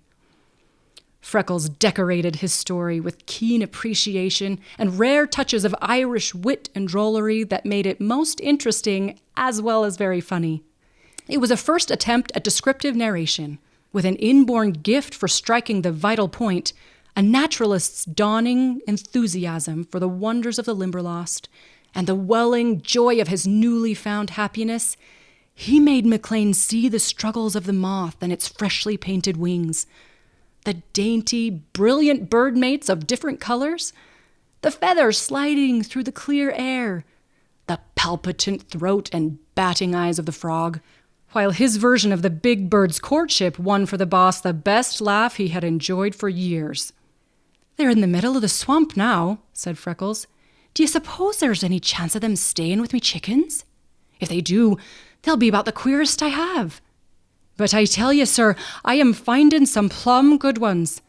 Freckles decorated his story with keen appreciation and rare touches of Irish wit and drollery that made it most interesting as well as very funny. It was a first attempt at descriptive narration, with an inborn gift for striking the vital point, a naturalist's dawning enthusiasm for the wonders of the Limberlost, and the welling joy of his newly found happiness. He made McLean see the struggles of the moth and its freshly painted wings, the dainty, brilliant bird mates of different colors, the feathers sliding through the clear air, the palpitant throat and batting eyes of the frog, while his version of the big bird's courtship won for the boss the best laugh he had enjoyed for years. "They're in the middle of the swamp now," said Freckles. "Do you suppose there's any chance of them staying with me chickens? If they do, they'll be about the queerest I have. But I tell you, sir, I am finding some plumb good ones.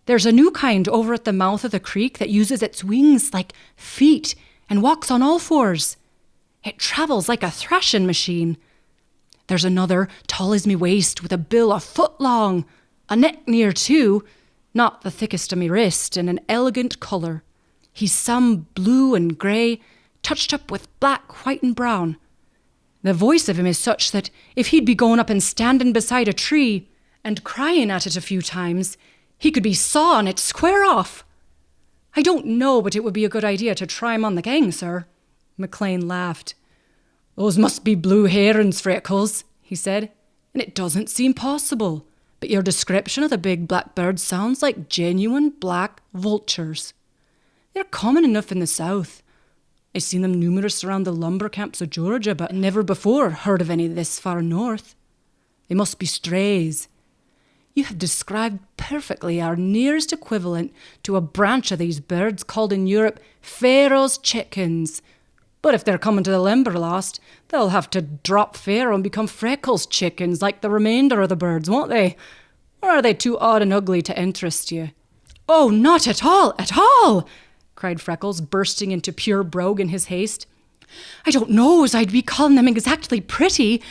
There's a new kind over at the mouth of the creek that uses its wings like feet and walks on all fours. It travels like a thrashing machine. There's another, tall as me waist, with a bill a foot long, a neck near too, not the thickest of me wrist, and an elegant colour. He's some blue and grey, touched up with black, white and brown. The voice of him is such that if he'd be going up and standing beside a tree and crying at it a few times, he could be sawing it square off. I don't know but it would be a good idea to try him on the gang, sir. McLean laughed. Those must be blue herons, Freckles, he said, and it doesn't seem possible. But your description of the big black birds sounds like genuine black vultures. They're common enough in the south. I've seen them numerous around the lumber camps of Georgia, but never before heard of any this far north. They must be strays. You have described perfectly our nearest equivalent to a branch of these birds called in Europe Pharaoh's chickens. But if they're coming to the Limberlost, they'll have to drop Pharaoh and become Freckles chickens like the remainder of the birds, won't they? Or are they too odd and ugly to interest you? Oh, not at all, at all! Cried Freckles, bursting into pure brogue in his haste. I don't know as I'd be calling them exactly pretty,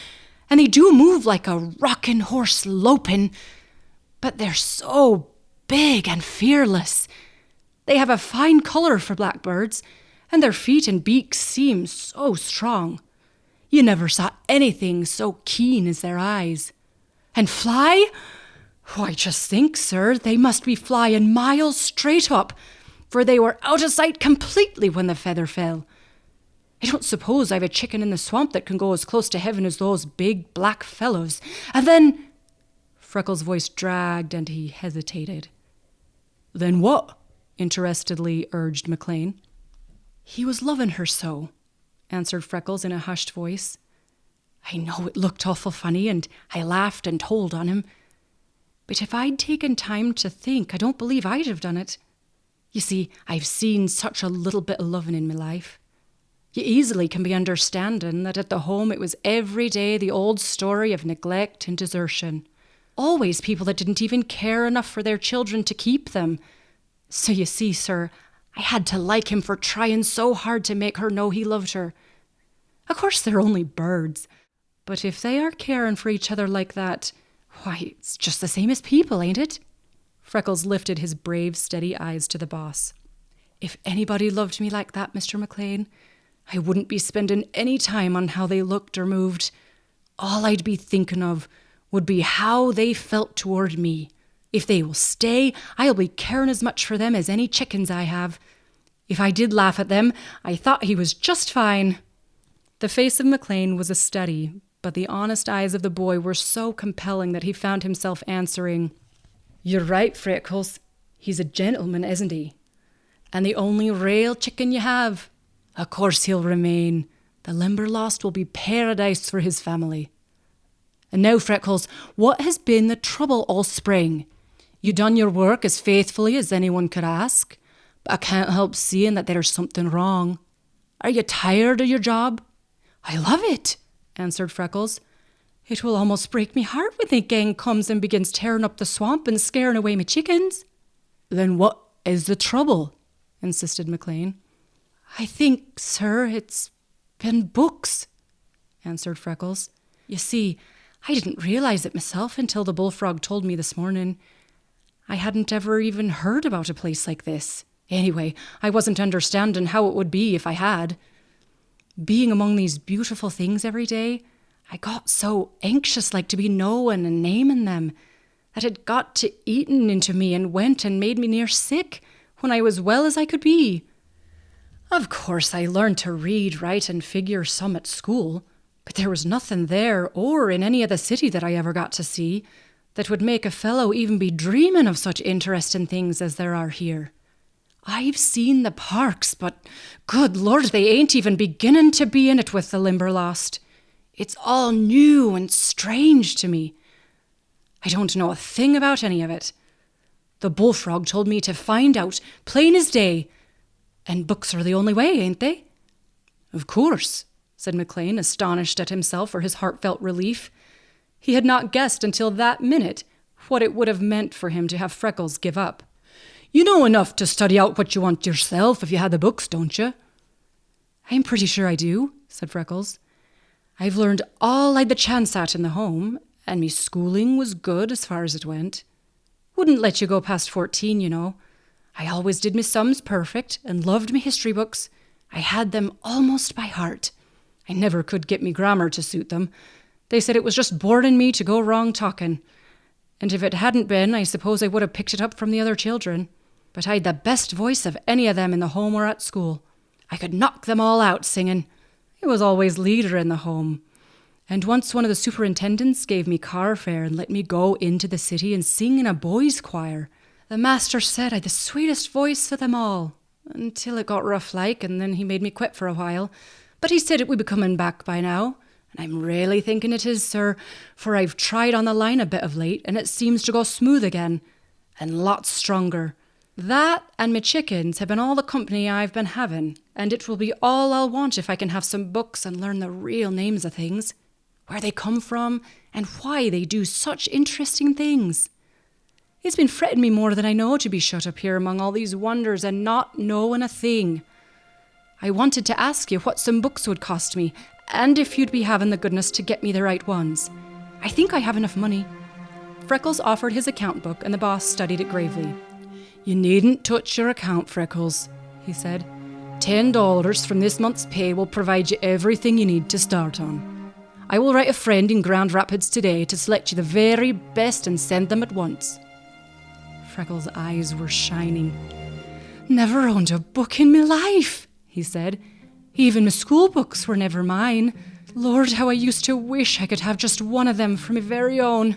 and they do move like a rockin' horse lopin', but they're so big and fearless. They have a fine colour for blackbirds, and their feet and beaks seem so strong. You never saw anything so keen as their eyes. And fly? Why, just think, sir, they must be flying miles straight up, for they were out of sight completely when the feather fell. I don't suppose I've a chicken in the swamp that can go as close to heaven as those big black fellows. And then... Freckles' voice dragged and he hesitated. Then what? Interestedly urged McLean. He was loving her so, answered Freckles in a hushed voice. I know it looked awful funny, and I laughed and told on him. But if I'd taken time to think, I don't believe I'd have done it. You see, I've seen such a little bit of loving in my life. You easily can be understanding that at the home it was every day the old story of neglect and desertion. Always people that didn't even care enough for their children to keep them. So you see, sir, I had to like him for trying so hard to make her know he loved her. Of course, they're only birds. But if they are caring for each other like that, why, it's just the same as people, ain't it? Freckles lifted his brave, steady eyes to the boss. If anybody loved me like that, Mr. McLean, I wouldn't be spending any time on how they looked or moved. All I'd be thinking of would be how they felt toward me. If they will stay, I'll be caring as much for them as any chickens I have. If I did laugh at them, I thought he was just fine. The face of McLean was a study, but the honest eyes of the boy were so compelling that he found himself answering, You're right, Freckles. He's a gentleman, isn't he? And the only real chicken you have. Of course he'll remain. The Limberlost will be paradise for his family. And now, Freckles, what has been the trouble all spring? You done your work as faithfully as anyone could ask, but I can't help seeing that there's something wrong. Are you tired of your job? I love it, answered Freckles. It will almost break me heart when the gang comes and begins tearing up the swamp and scaring away my chickens. Then what is the trouble? Insisted McLean. I think, sir, it's been books, answered Freckles. You see, I didn't realize it myself until the bullfrog told me this morning. I hadn't ever even heard about a place like this. Anyway, I wasn't understanding how it would be if I had. Being among these beautiful things every day, I got so anxious like to be knowing and naming them, that it got to eating into me and went and made me near sick when I was well as I could be. Of course, I learned to read, write, and figure some at school, but there was nothing there or in any of the city that I ever got to see that would make a fellow even be dreaming of such interesting things as there are here. I've seen the parks, but good Lord, they ain't even beginning to be in it with the Limberlost. It's all new and strange to me. I don't know a thing about any of it. The bullfrog told me to find out, plain as day. And books are the only way, ain't they? Of course, said McLean, astonished at himself for his heartfelt relief. He had not guessed until that minute what it would have meant for him to have Freckles give up. You know enough to study out what you want yourself if you had the books, don't you? I'm pretty sure I do, said Freckles. I've learned all I'd the chance at in the home, and me schooling was good as far as it went. Wouldn't let you go past 14, you know. I always did me sums perfect and loved me history books. I had them almost by heart. I never could get me grammar to suit them. They said it was just born in me to go wrong talking. And if it hadn't been, I suppose I would have picked it up from the other children. But I'd the best voice of any of them in the home or at school. I could knock them all out singing. I was always leader in the home. And once one of the superintendents gave me car fare and let me go into the city and sing in a boys' choir. The master said I'd the sweetest voice of them all, until it got rough like, and then he made me quit for a while. But he said it would be coming back by now, and I'm really thinking it is, sir, for I've tried on the line a bit of late, and it seems to go smooth again, and lots stronger. That and my chickens have been all the company I've been having, and it will be all I'll want if I can have some books and learn the real names of things, where they come from, and why they do such interesting things. It's been fretting me more than I know to be shut up here among all these wonders and not knowing a thing. I wanted to ask you what some books would cost me, and if you'd be having the goodness to get me the right ones. I think I have enough money. Freckles offered his account book, and the boss studied it gravely. You needn't touch your account, Freckles, he said. $10 from this month's pay will provide you everything you need to start on. I will write a friend in Grand Rapids today to select you the very best and send them at once. Freckles' eyes were shining. Never owned a book in my life, he said. Even my school books were never mine. Lord, how I used to wish I could have just one of them for my very own.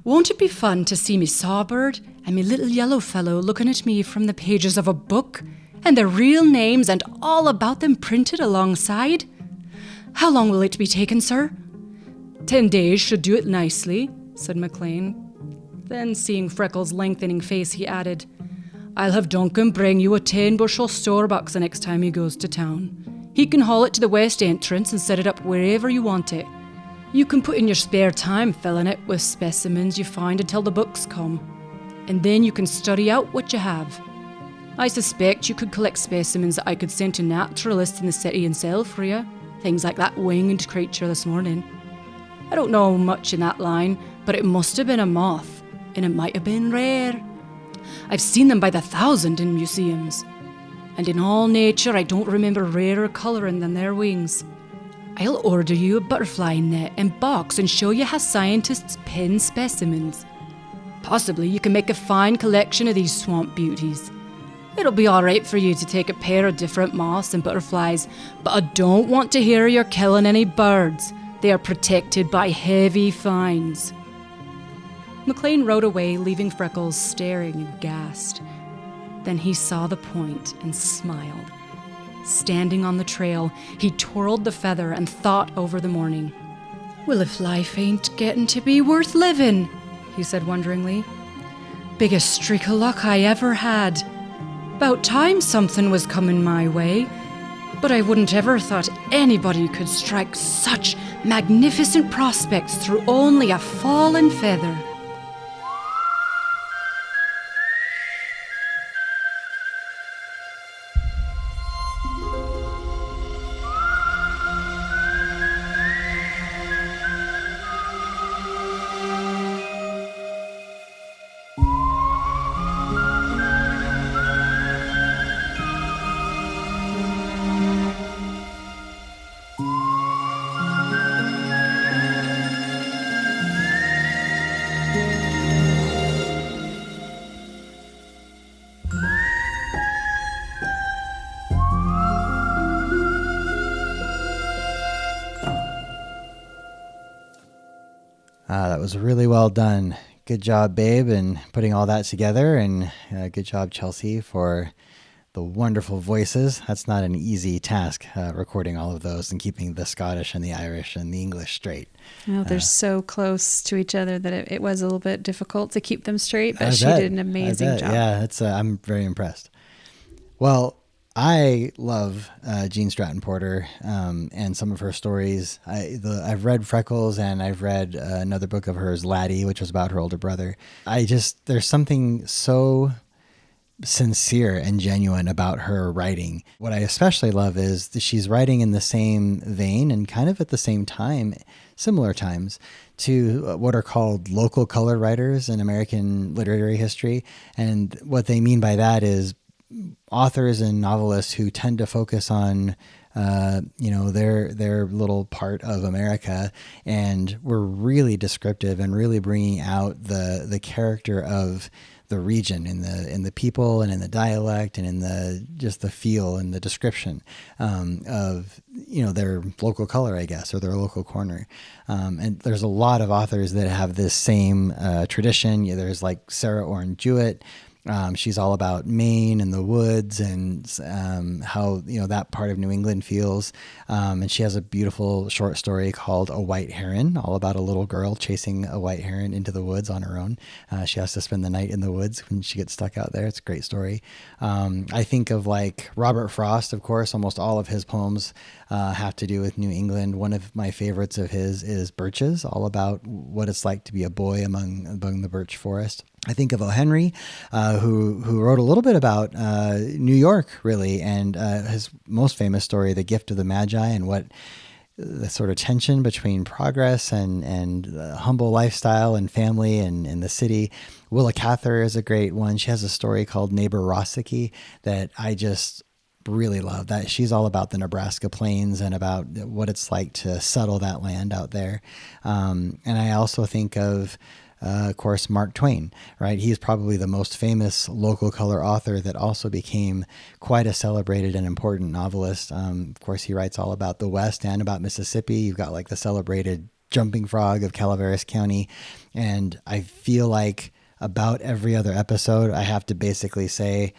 Won't it be fun to see me Sawbird and me little yellow fellow looking at me from the pages of a book, and their real names and all about them printed alongside? How long will it be taken, sir? 10 days should do it nicely, said McLean. Then, seeing Freckles' lengthening face, he added, I'll have Duncan bring you a 10-bushel store-box the next time he goes to town. He can haul it to the west entrance and set it up wherever you want it. You can put in your spare time filling it with specimens you find until the books come, and then you can study out what you have. I suspect you could collect specimens that I could send to naturalists in the city and sell for you, things like that winged creature this morning. I don't know much in that line, but it must have been a moth, and it might have been rare. I've seen them by the thousand in museums, and in all nature I don't remember rarer colouring than their wings. I'll order you a butterfly net and box and show you how scientists pen specimens. Possibly you can make a fine collection of these swamp beauties. It'll be all right for you to take a pair of different moths and butterflies, but I don't want to hear you're killing any birds. They are protected by heavy fines. McLean rode away, leaving Freckles staring aghast. Then he saw the point and smiled. Standing on the trail, he twirled the feather and thought over the morning. Well, if life ain't getting to be worth living, he said wonderingly. Biggest streak of luck I ever had. 'Bout time something was coming my way, but I wouldn't ever thought anybody could strike such magnificent prospects through only a fallen feather.
That was really well done. Good job, babe, in putting all that together, and good job, Chelsea, for the wonderful voices. That's not an easy task, recording all of those and keeping the Scottish and the Irish and the English straight.
Well, they're so close to each other that it was a little bit difficult to keep them straight, but she did an amazing job.
Yeah, I'm very impressed. Well, I love Gene Stratton-Porter and some of her stories. I've read Freckles, and I've read another book of hers, Laddie, which was about her older brother. There's something so sincere and genuine about her writing. What I especially love is that she's writing in the same vein and kind of at the same time, similar times, to what are called local color writers in American literary history. And what they mean by that is authors and novelists who tend to focus on their little part of America, and were really descriptive and really bringing out the character of the region in the people and in the dialect and in the feel and the description of their local color, I guess, or their local corner. And there's a lot of authors that have this same tradition. There's like Sarah Orne Jewett. She's all about Maine and the woods and how that part of New England feels. And she has a beautiful short story called A White Heron, all about a little girl chasing a white heron into the woods on her own. She has to spend the night in the woods when she gets stuck out there. It's a great story. I think of like Robert Frost, of course. Almost all of his poems have to do with New England. One of my favorites of his is Birches, all about what it's like to be a boy among the birch forest. I think of O. Henry, who wrote a little bit about New York, really, and his most famous story, The Gift of the Magi, and what the sort of tension between progress and humble lifestyle and family and the city. Willa Cather is a great one. She has a story called Neighbor Rossicky that I just really love. That she's all about the Nebraska plains and about what it's like to settle that land out there. And I also think of course, Mark Twain, right? He's probably the most famous local color author that also became quite a celebrated and important novelist. Of course, he writes all about the West and about Mississippi. You've got like the celebrated Jumping Frog of Calaveras County. And I feel like about every other episode, I have to basically say,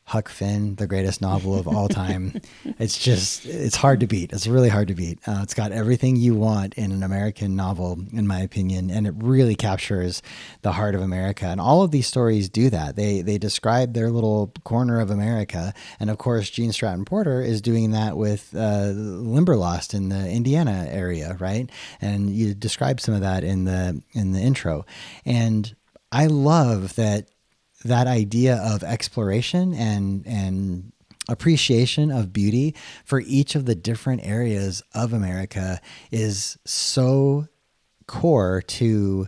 Huck Finn, the greatest novel of all time. It's hard to beat. It's really hard to beat. It's got everything you want in an American novel, in my opinion, and it really captures the heart of America. And all of these stories do that. They describe their little corner of America. And of course, Gene Stratton-Porter is doing that with Limberlost in the Indiana area, right? And you describe some of that in the intro. And I love that idea of exploration and appreciation of beauty for each of the different areas of America is so core to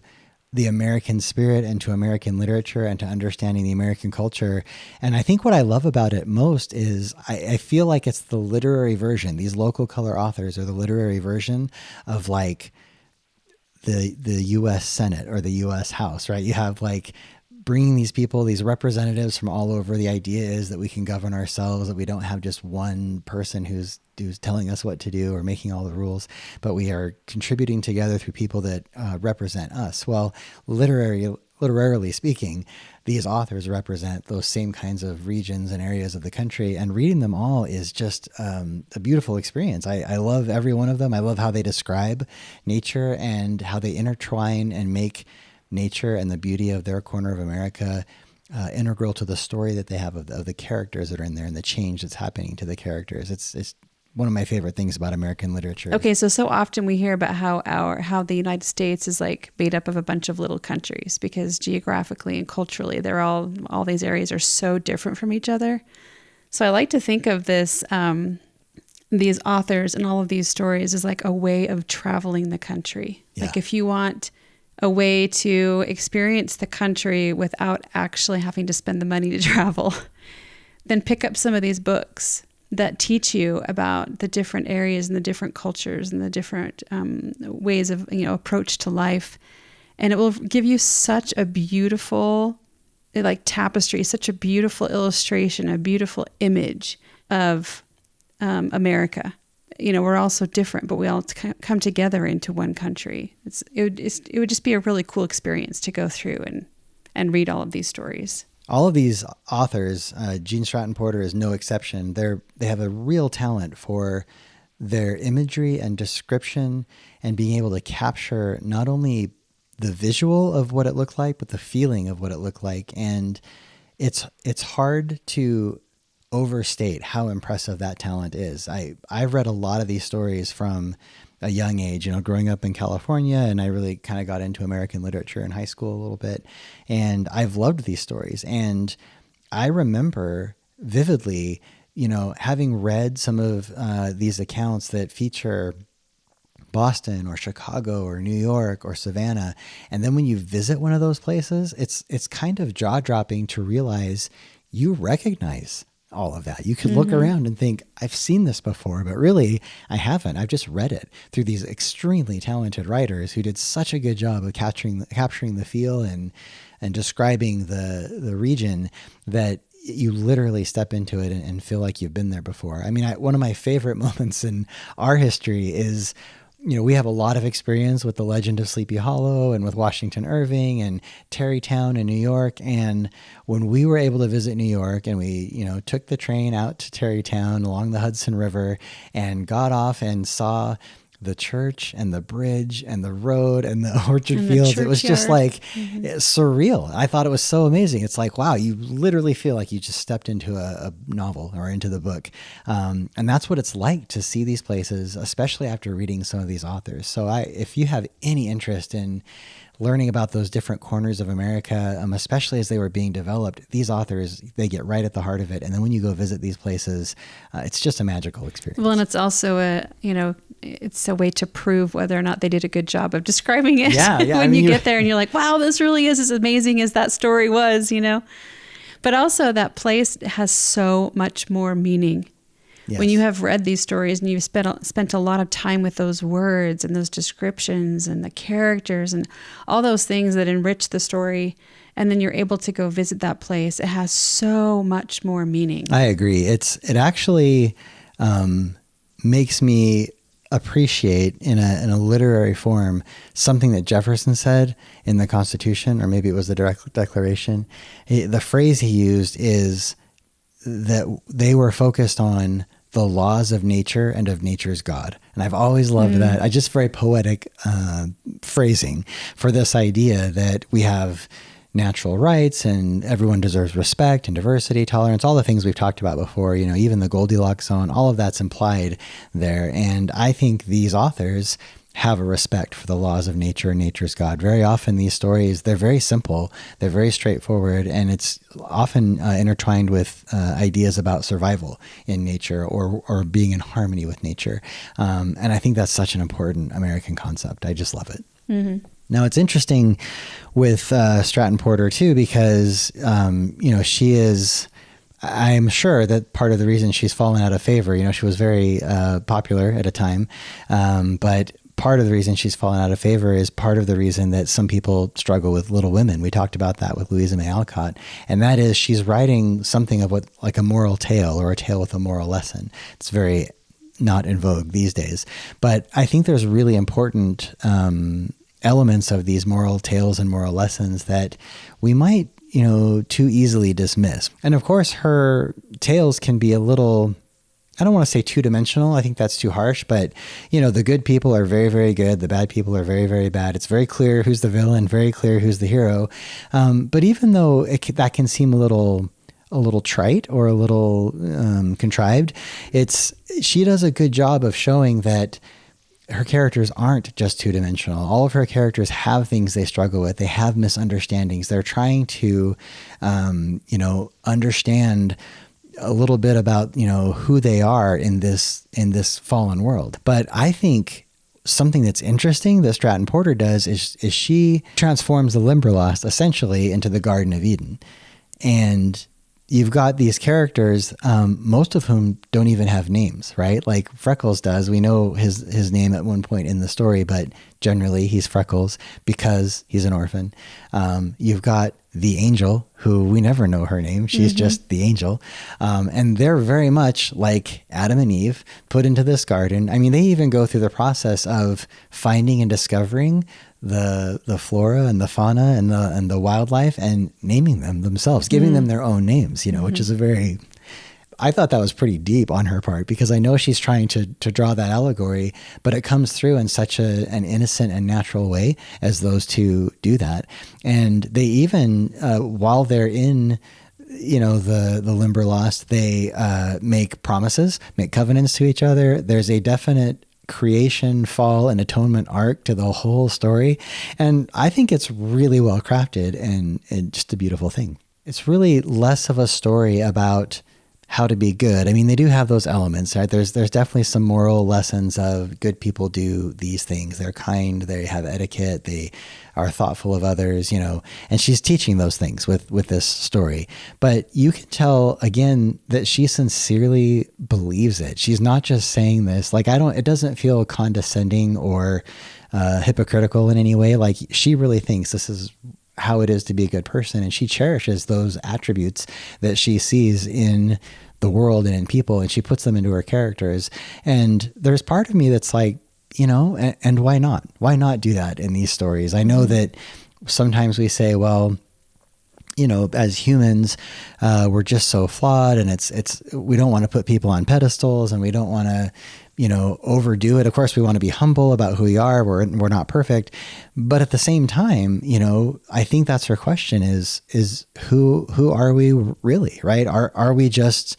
the American spirit and to American literature and to understanding the American culture. And I think what I love about it most is I feel like it's the literary version. These local color authors are the literary version of like the U.S. Senate or the U.S. House, right? You have like bringing these people, these representatives from all over. The idea is that we can govern ourselves, that we don't have just one person who's telling us what to do or making all the rules, but we are contributing together through people that represent us. Well, literarily speaking, these authors represent those same kinds of regions and areas of the country, and reading them all is just a beautiful experience. I love every one of them. I love how they describe nature and how they intertwine and make nature and the beauty of their corner of America integral to the story that they have of the characters that are in there and the change that's happening to the characters. It's one of my favorite things about American literature.
Okay, so often we hear about how the United States is like made up of a bunch of little countries because geographically and culturally they're all these areas are so different from each other. So I like to think of this these authors and all of these stories as like a way of traveling the country. Yeah. Like if you want a way to experience the country without actually having to spend the money to travel, then pick up some of these books that teach you about the different areas and the different cultures and the different ways of approach to life. And it will give you such a beautiful like tapestry, such a beautiful illustration, a beautiful image of America. We're all so different, but we all come together into one country. It would just be a really cool experience to go through and read all of these stories.
All of these authors, Gene Stratton-Porter is no exception. They have a real talent for their imagery and description and being able to capture not only the visual of what it looked like, but the feeling of what it looked like. And it's hard to overstate how impressive that talent is. I've read a lot of these stories from a young age, growing up in California, and I really kind of got into American literature in high school a little bit. And I've loved these stories. And I remember vividly, having read some of these accounts that feature Boston or Chicago or New York or Savannah. And then when you visit one of those places, it's kind of jaw-dropping to realize you recognize all of that. You could look around and think, I've seen this before, but really I haven't. I've just read it through these extremely talented writers who did such a good job of capturing the feel and describing the region that you literally step into it and feel like you've been there before. I mean, one of my favorite moments in our history is, we have a lot of experience with the legend of Sleepy Hollow and with Washington Irving and Tarrytown in New York. And when we were able to visit New York and we, took the train out to Tarrytown along the Hudson River and got off and saw the church and the bridge and the road and the orchard
and
fields.
The
it was just like surreal. I thought it was so amazing. It's like, wow, you literally feel like you just stepped into a novel or into the book. And that's what it's like to see these places, especially after reading some of these authors. So if you have any interest in learning about those different corners of America, especially as they were being developed, these authors, they get right at the heart of it. And then when you go visit these places, it's just a magical experience.
Well, and it's also it's a way to prove whether or not they did a good job of describing it.
Yeah.
When you get there and you're like, wow, this really is as amazing as that story was, But also that place has so much more meaning. Yes. When you have read these stories and you've spent a lot of time with those words and those descriptions and the characters and all those things that enrich the story, and then you're able to go visit that place, it has so much more meaning.
I agree. It actually makes me appreciate in a literary form something that Jefferson said in the Constitution, or maybe it was the Declaration. The phrase he used is that they were focused on the laws of nature and of nature's God. And I've always loved that. I just very poetic phrasing for this idea that we have natural rights and everyone deserves respect and diversity, tolerance, all the things we've talked about before, even the Goldilocks zone, all of that's implied there. And I think these authors have a respect for the laws of nature and nature's God. Very often these stories, they're very simple, they're very straightforward, and it's often intertwined with ideas about survival in nature or being in harmony with nature. And I think that's such an important American concept. I just love it. Mm-hmm. Now, it's interesting with Stratton-Porter, too, because, she is... I'm sure that part of the reason she's fallen out of favor, she was very popular at a time, but part of the reason she's fallen out of favor is part of the reason that some people struggle with Little Women. We talked about that with Louisa May Alcott, and that is she's writing something of what like a moral tale or a tale with a moral lesson. It's very not in vogue these days, but I think there's really important elements of these moral tales and moral lessons that we might, too easily dismiss. And of course, her tales can be a little, I don't want to say two-dimensional. I think that's too harsh, but, the good people are very, very good. The bad people are very, very bad. It's very clear who's the villain, very clear who's the hero. But even though that can seem a little trite or a little contrived, she does a good job of showing that her characters aren't just two-dimensional. All of her characters have things they struggle with. They have misunderstandings. They're trying to, understand a little bit about, who they are in this fallen world. But I think something that's interesting that Stratton-Porter does is she transforms the Limberlost essentially into the Garden of Eden. And you've got these characters, most of whom don't even have names, right? Like Freckles does. We know his name at one point in the story, but generally he's Freckles because he's an orphan. You've got the angel, who we never know her name. She's just the angel. And they're very much like Adam and Eve put into this garden. I mean, they even go through the process of finding and discovering the flora and the fauna and the wildlife and naming them themselves, giving them their own names, which is I thought that was pretty deep on her part, because I know she's trying to draw that allegory, but it comes through in such an innocent and natural way as those two do that. And they even, while they're in, the Limberlost, they make promises, make covenants to each other. There's a definite creation, fall, and atonement arc to the whole story. And I think it's really well crafted and just a beautiful thing. It's really less of a story about how to be good. I mean, they do have those elements, right? There's definitely some moral lessons of good people do these things. They're kind, they have etiquette, they are thoughtful of others, and she's teaching those things with this story. But you can tell again that she sincerely believes it. She's not just saying this, like, it doesn't feel condescending or hypocritical in any way. Like, she really thinks this is how it is to be a good person, and she cherishes those attributes that she sees in the world and in people, and she puts them into her characters. And there's part of me that's like, and why not? Why not do that in these stories? I know that sometimes we say, well, as humans, we're just so flawed, and we don't want to put people on pedestals, and we don't want to, overdo it. Of course, we want to be humble about who we are. We're not perfect, but at the same time, I think that's her question: is who are we really, right? Are we just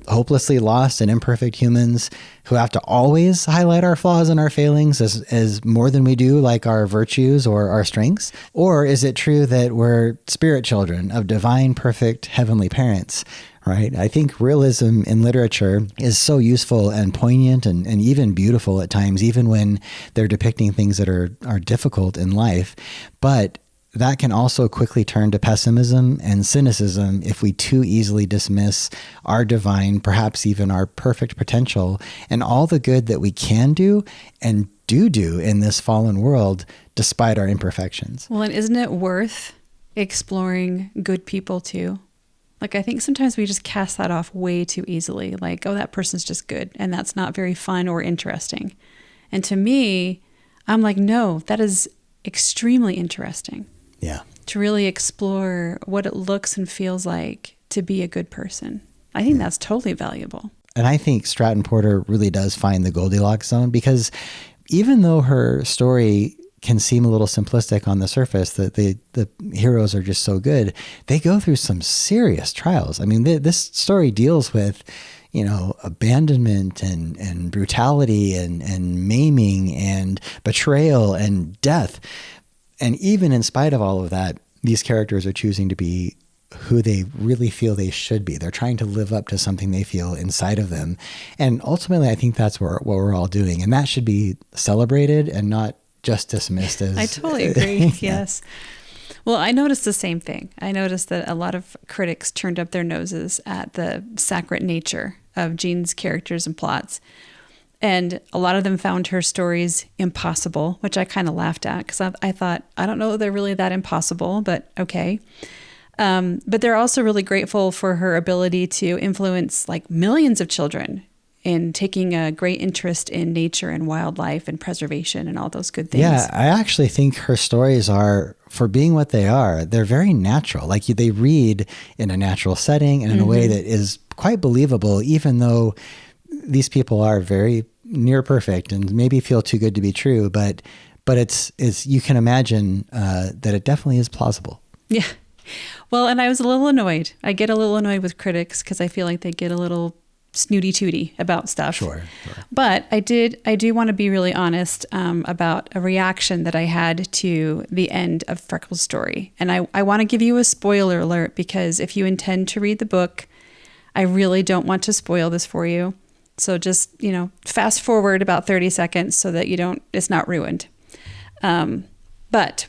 hopelessly lost and imperfect humans who have to always highlight our flaws and our failings as more than we do like our virtues or our strengths? Or is it true that we're spirit children of divine, perfect, heavenly parents, right? I think realism in literature is so useful and poignant and even beautiful at times, even when they're depicting things that are difficult in life. But that can also quickly turn to pessimism and cynicism if we too easily dismiss our divine, perhaps even our perfect potential, and all the good that we can do and do in this fallen world despite our imperfections.
Well, and isn't it worth exploring good people too? Like, I think sometimes we just cast that off way too easily. Like, oh, that person's just good, and that's not very fun or interesting. And to me, I'm like, no, that is extremely interesting.
Yeah.
To really explore what it looks and feels like to be a good person. I think that's totally valuable.
And I think Stratton-Porter really does find the Goldilocks zone, because even though her story can seem a little simplistic on the surface, that the heroes are just so good, they go through some serious trials. I mean, this story deals with, abandonment and brutality and maiming and betrayal and death. And even in spite of all of that, these characters are choosing to be who they really feel they should be. They're trying to live up to something they feel inside of them. And ultimately, I think that's what we're all doing. And that should be celebrated and not just dismissed as...
I totally agree. Yes. Well, I noticed the same thing. I noticed that a lot of critics turned up their noses at the saccharine nature of Gene's characters and plots. And a lot of them found her stories impossible, which I kind of laughed at, because I thought, I don't know if they're really that impossible, but okay. But they're also really grateful for her ability to influence like millions of children in taking a great interest in nature and wildlife and preservation and all those good things.
Yeah, I actually think her stories are, for being what they are, they're very natural. Like, they read in a natural setting and in a way that is quite believable, even though these people are very near perfect and maybe feel too good to be true, but it's you can imagine that it definitely is plausible.
Yeah. Well, and I was a little annoyed. I get a little annoyed with critics because I feel like they get a little snooty tooty about stuff.
Sure.
But I do want to be really honest about a reaction that I had to the end of Freckles' story. And I want to give you a spoiler alert, because if you intend to read the book, I really don't want to spoil this for you. So just, fast forward about 30 seconds so that it's not ruined. But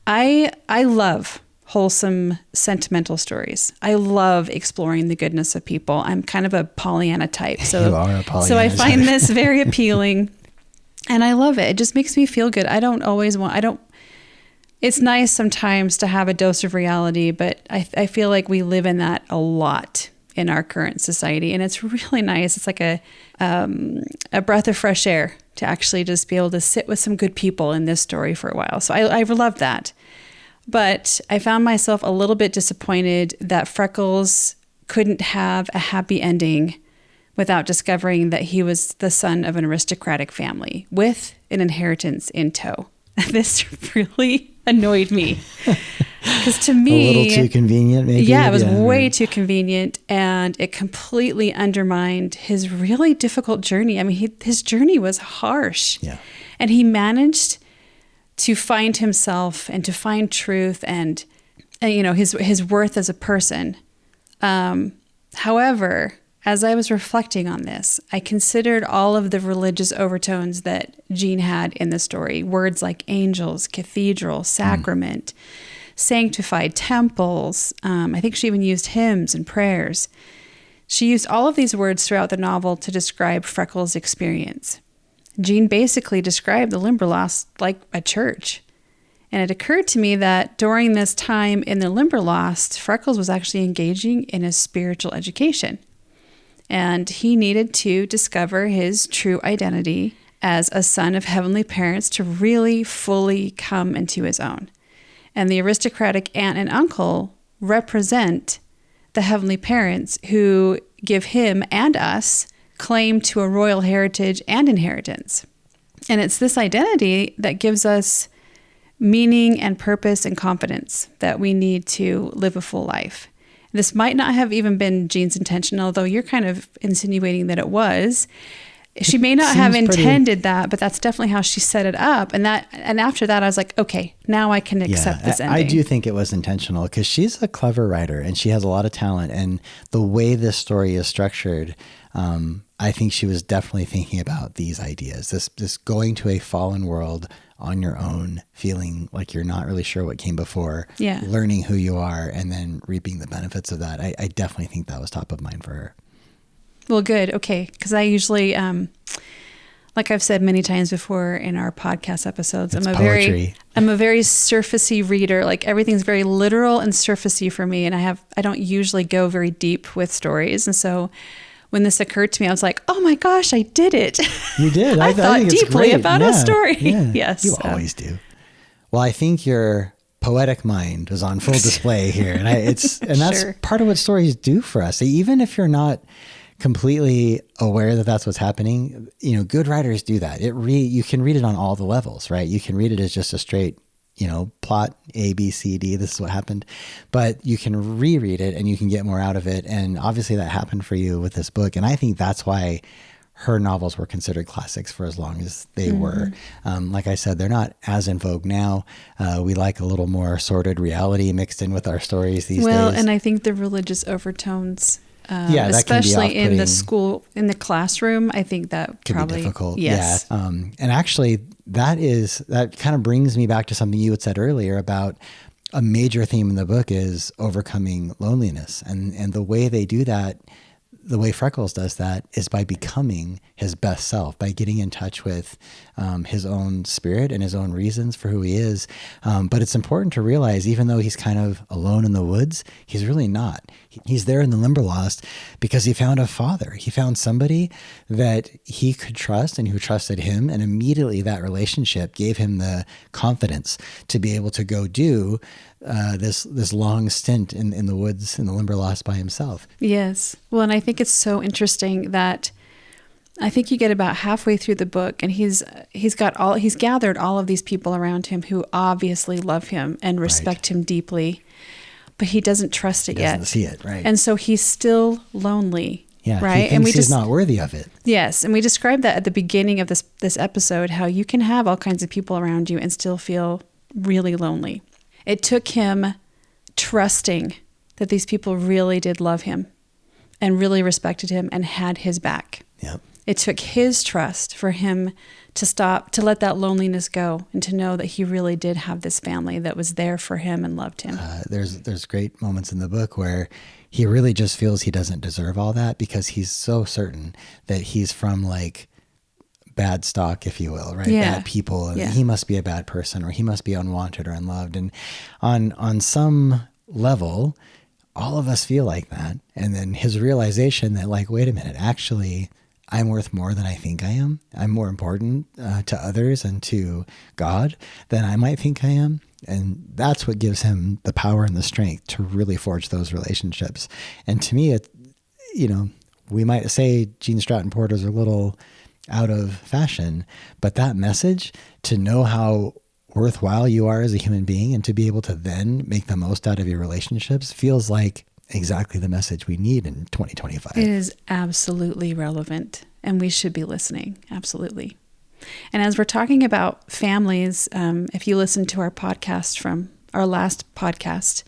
I love wholesome, sentimental stories. I love exploring the goodness of people. I'm kind of a Pollyanna type. So,
you are a Pollyanna
so I
type.
find this very appealing, and I love it. It just makes me feel good. It's nice sometimes to have a dose of reality, but I feel like we live in that a lot in our current society. And it's really nice. It's like a breath of fresh air to actually just be able to sit with some good people in this story for a while. So I love that. But I found myself a little bit disappointed that Freckles couldn't have a happy ending without discovering that he was the son of an aristocratic family with an inheritance in tow. This really annoyed me. Because to me...
a little too convenient, maybe?
Yeah, it was way too convenient, and it completely undermined his really difficult journey. I mean, his journey was harsh.
Yeah.
And he managed to find himself and to find truth and his worth as a person. However, as I was reflecting on this, I considered all of the religious overtones that Gene had in the story. Words like angels, cathedral, sacrament, sanctified temples. I think she even used hymns and prayers. She used all of these words throughout the novel to describe Freckles' experience. Gene basically described the Limberlost like a church. And it occurred to me that during this time in the Limberlost, Freckles was actually engaging in a spiritual education. And he needed to discover his true identity as a son of heavenly parents to really fully come into his own. And the aristocratic aunt and uncle represent the heavenly parents who give him and us claim to a royal heritage and inheritance. And it's this identity that gives us meaning and purpose and confidence that we need to live a full life. This might not have even been Gene's intention, although you're kind of insinuating that it was. She may not have intended that, but that's definitely how she set it up. And after that, I was like, okay, now I can accept this ending.
I do think it was intentional because she's a clever writer and she has a lot of talent. And the way this story is structured, I think she was definitely thinking about these ideas. This going to a fallen world on your own, feeling like you're not really sure what came before, learning who you are, and then reaping the benefits of that. I definitely think that was top of mind for her.
Well, good. Okay. Because I usually, like I've said many times before in our podcast episodes, I'm a very surfacey reader. Like everything's very literal and surfacey for me. And I don't usually go very deep with stories. And so when this occurred to me, I was like, oh my gosh, I did it.
You did.
I thought deeply about a story.
Yeah.
Yes.
You always do. Well, I think your poetic mind was on full display here. And that's part of what stories do for us. Even if you're not completely aware that that's what's happening, good writers do that. You can read it on all the levels, right? You can read it as just a straight, plot A, B, C, D, this is what happened, but you can reread it and you can get more out of it. And obviously that happened for you with this book. And I think that's why her novels were considered classics for as long as they were. Like I said, they're not as in vogue now. We like a little more sordid reality mixed in with our stories these days.
Well, and I think the religious overtones, especially in the school, in the classroom, I think that
could
probably
be difficult.
Yes.
Yeah. And actually that kind of brings me back to something you had said earlier about a major theme in the book is overcoming loneliness. And the way they do that, the way Freckles does that is by becoming his best self, by getting in touch with his own spirit and his own reasons for who he is. But it's important to realize, even though he's kind of alone in the woods, he's really not. He's there in the Limberlost because he found a father. He found somebody that he could trust and who trusted him. And immediately that relationship gave him the confidence to be able to go do this long stint in the woods in the Limberlost by himself.
Yes. Well, and I think it's so interesting that I think you get about halfway through the book and he's gathered all of these people around him who obviously love him and respect him deeply, but he doesn't trust it yet.
He doesn't see it, right.
And so he's still lonely.
Yeah,
right.
He thinks he's not worthy of it.
Yes. And we described that at the beginning of this episode, how you can have all kinds of people around you and still feel really lonely. It took him trusting that these people really did love him and really respected him and had his back.
Yep.
It took his trust for him to let that loneliness go and to know that he really did have this family that was there for him and loved him.
There's great moments in the book where he really just feels he doesn't deserve all that because he's so certain that he's from like bad stock, if you will, right?
Yeah.
Bad people. And he must be a bad person or he must be unwanted or unloved. And on some level, all of us feel like that. And then his realization that like, wait a minute, actually, I'm worth more than I think I am. I'm more important to others and to God than I might think I am. And that's what gives him the power and the strength to really forge those relationships. And to me, we might say Gene Stratton-Porter's a little out of fashion, but that message to know how worthwhile you are as a human being and to be able to then make the most out of your relationships feels like exactly the message we need in 2025.
It is absolutely relevant and we should be listening. Absolutely. And as we're talking about families, if you listen to our podcast from our last podcast,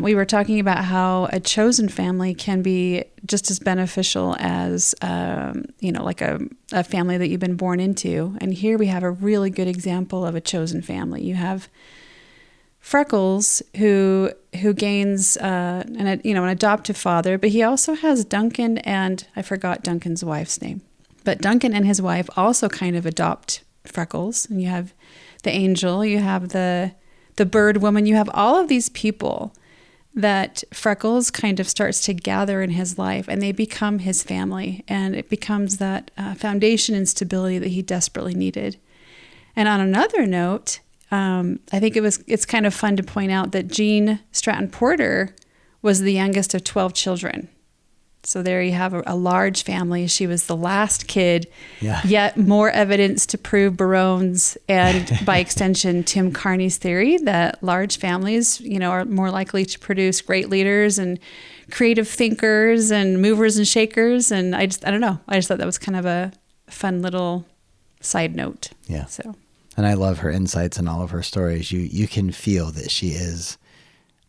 We were talking about how a chosen family can be just as beneficial as, like a family that you've been born into. And here we have a really good example of a chosen family. You have Freckles, who gains an adoptive father, but he also has Duncan, and I forgot Duncan's wife's name. But Duncan and his wife also kind of adopt Freckles. And you have the angel, you have the bird woman, you have all of these people that Freckles kind of starts to gather in his life, and they become his family, and it becomes that foundation and stability that he desperately needed. And on another note, I think it's kind of fun to point out that Gene Stratton-Porter was the youngest of 12 children. So there you have a large family. She was the last kid, yet more evidence to prove Barone's and by extension Tim Carney's theory that large families, are more likely to produce great leaders and creative thinkers and movers and shakers. And I don't know. I just thought that was kind of a fun little side note.
Yeah.
So.
And I love her insights and all of her stories. You can feel that she is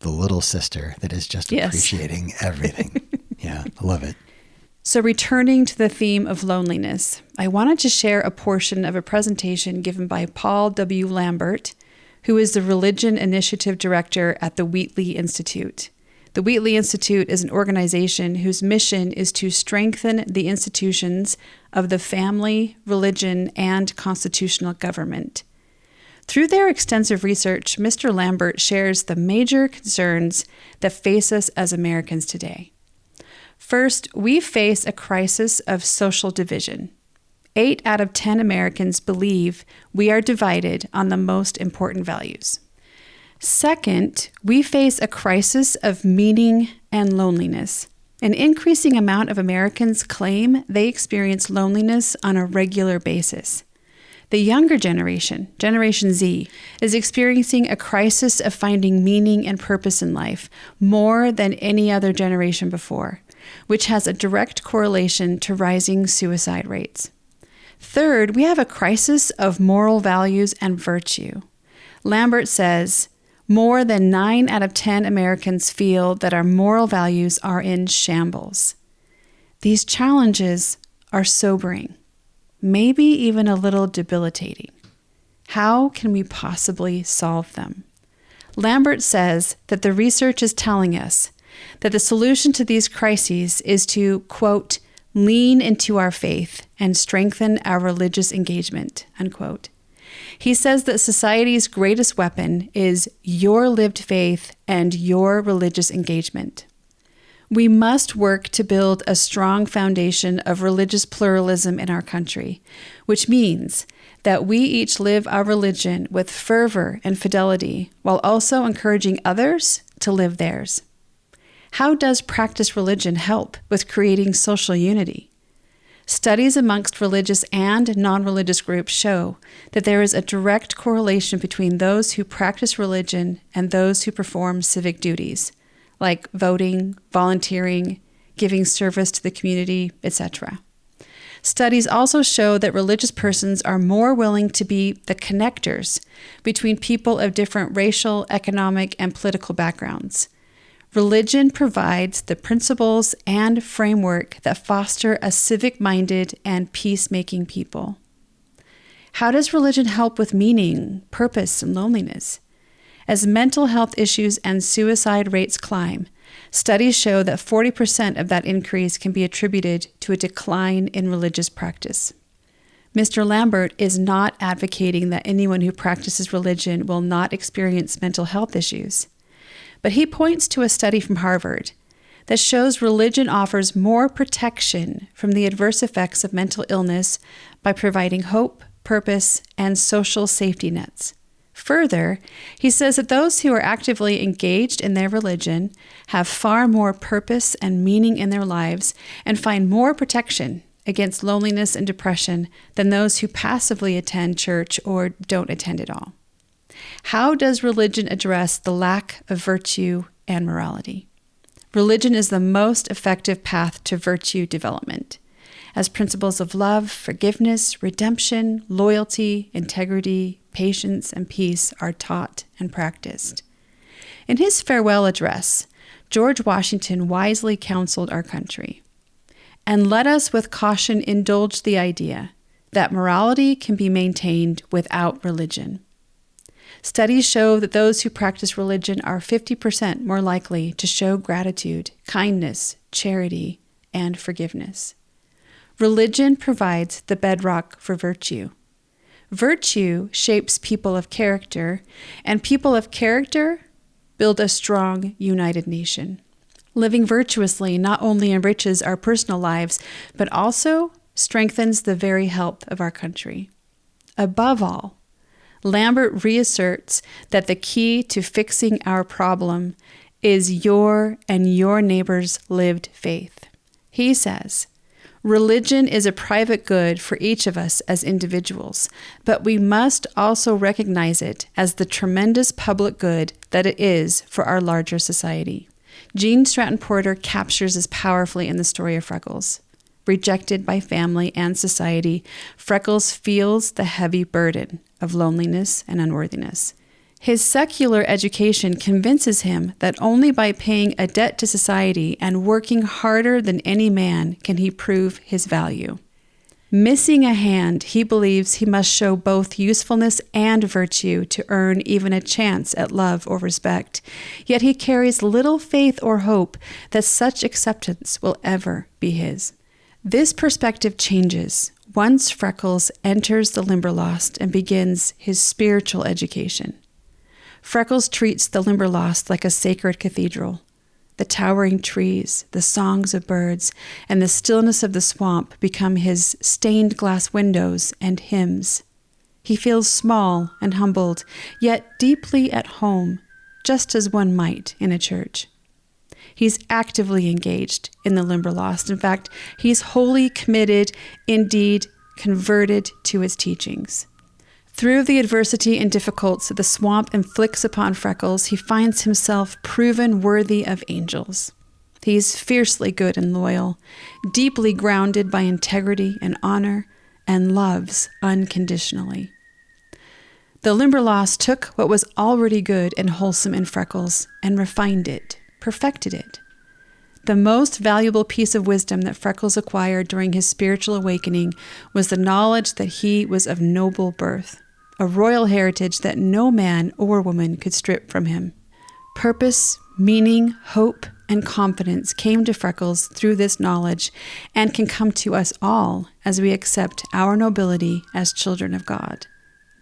the little sister that is just appreciating everything. Yeah, I love it.
So returning to the theme of loneliness, I wanted to share a portion of a presentation given by Paul W. Lambert, who is the Religion Initiative Director at the Wheatley Institute. The Wheatley Institute is an organization whose mission is to strengthen the institutions of the family, religion, and constitutional government. Through their extensive research, Mr. Lambert shares the major concerns that face us as Americans today. First, we face a crisis of social division. 8 out of 10 Americans believe we are divided on the most important values. Second, we face a crisis of meaning and loneliness. An increasing amount of Americans claim they experience loneliness on a regular basis. The younger generation, Generation Z, is experiencing a crisis of finding meaning and purpose in life more than any other generation before, which has a direct correlation to rising suicide rates. Third, we have a crisis of moral values and virtue. Lambert says, more than 9 out of 10 Americans feel that our moral values are in shambles. These challenges are sobering, maybe even a little debilitating. How can we possibly solve them? Lambert says that the research is telling us that the solution to these crises is to, quote, lean into our faith and strengthen our religious engagement, unquote. He says that society's greatest weapon is your lived faith and your religious engagement. We must work to build a strong foundation of religious pluralism in our country, which means that we each live our religion with fervor and fidelity while also encouraging others to live theirs. How does practiced religion help with creating social unity? Studies amongst religious and non-religious groups show that there is a direct correlation between those who practice religion and those who perform civic duties, like voting, volunteering, giving service to the community, etc. Studies also show that religious persons are more willing to be the connectors between people of different racial, economic, and political backgrounds. Religion provides the principles and framework that foster a civic-minded and peacemaking people. How does religion help with meaning, purpose, and loneliness? As mental health issues and suicide rates climb, studies show that 40% of that increase can be attributed to a decline in religious practice. Mr. Lambert is not advocating that anyone who practices religion will not experience mental health issues. But he points to a study from Harvard that shows religion offers more protection from the adverse effects of mental illness by providing hope, purpose, and social safety nets. Further, he says that those who are actively engaged in their religion have far more purpose and meaning in their lives and find more protection against loneliness and depression than those who passively attend church or don't attend at all. How does religion address the lack of virtue and morality? Religion is the most effective path to virtue development, as principles of love, forgiveness, redemption, loyalty, integrity, patience, and peace are taught and practiced. In his farewell address, George Washington wisely counseled our country. And let us with caution indulge the idea that morality can be maintained without religion. Studies show that those who practice religion are 50% more likely to show gratitude, kindness, charity, and forgiveness. Religion provides the bedrock for virtue. Virtue shapes people of character, and people of character build a strong, united nation. Living virtuously not only enriches our personal lives, but also strengthens the very health of our country. Above all, Lambert reasserts that the key to fixing our problem is your and your neighbor's lived faith. He says, religion is a private good for each of us as individuals, but we must also recognize it as the tremendous public good that it is for our larger society. Gene Stratton-Porter captures this powerfully in the story of Freckles. Rejected by family and society, Freckles feels the heavy burden of loneliness and unworthiness. His secular education convinces him that only by paying a debt to society and working harder than any man can he prove his value. Missing a hand, he believes he must show both usefulness and virtue to earn even a chance at love or respect. Yet he carries little faith or hope that such acceptance will ever be his. This perspective changes once Freckles enters the Limberlost and begins his spiritual education. Freckles treats the Limberlost like a sacred cathedral. The towering trees, the songs of birds, and the stillness of the swamp become his stained glass windows and hymns. He feels small and humbled, yet deeply at home, just as one might in a church. He's actively engaged in the Limberlost. In fact, he's wholly committed, indeed converted to his teachings. Through the adversity and difficulties the swamp inflicts upon Freckles, he finds himself proven worthy of angels. He's fiercely good and loyal, deeply grounded by integrity and honor, and loves unconditionally. The Limberlost took what was already good and wholesome in Freckles and refined it, perfected it. The most valuable piece of wisdom that Freckles acquired during his spiritual awakening was the knowledge that he was of noble birth, a royal heritage that no man or woman could strip from him. Purpose, meaning, hope, and confidence came to Freckles through this knowledge and can come to us all as we accept our nobility as children of God.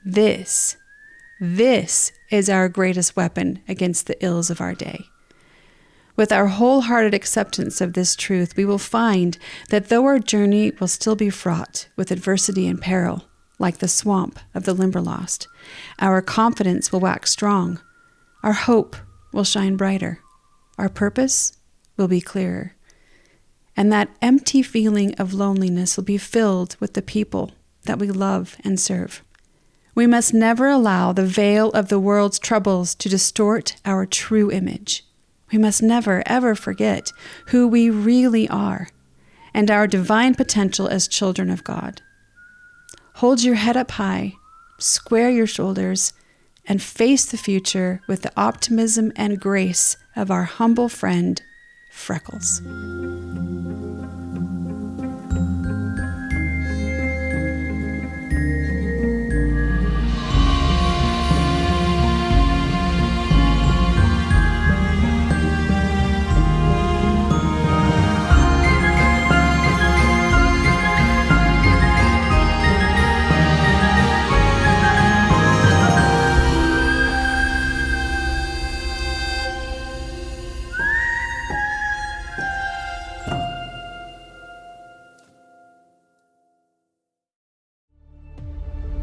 This is our greatest weapon against the ills of our day. With our wholehearted acceptance of this truth, we will find that though our journey will still be fraught with adversity and peril, like the swamp of the Limberlost, our confidence will wax strong, our hope will shine brighter, our purpose will be clearer, and that empty feeling of loneliness will be filled with the people that we love and serve. We must never allow the veil of the world's troubles to distort our true image. We must never, ever forget who we really are and our divine potential as children of God. Hold your head up high, square your shoulders, and face the future with the optimism and grace of our humble friend, Freckles.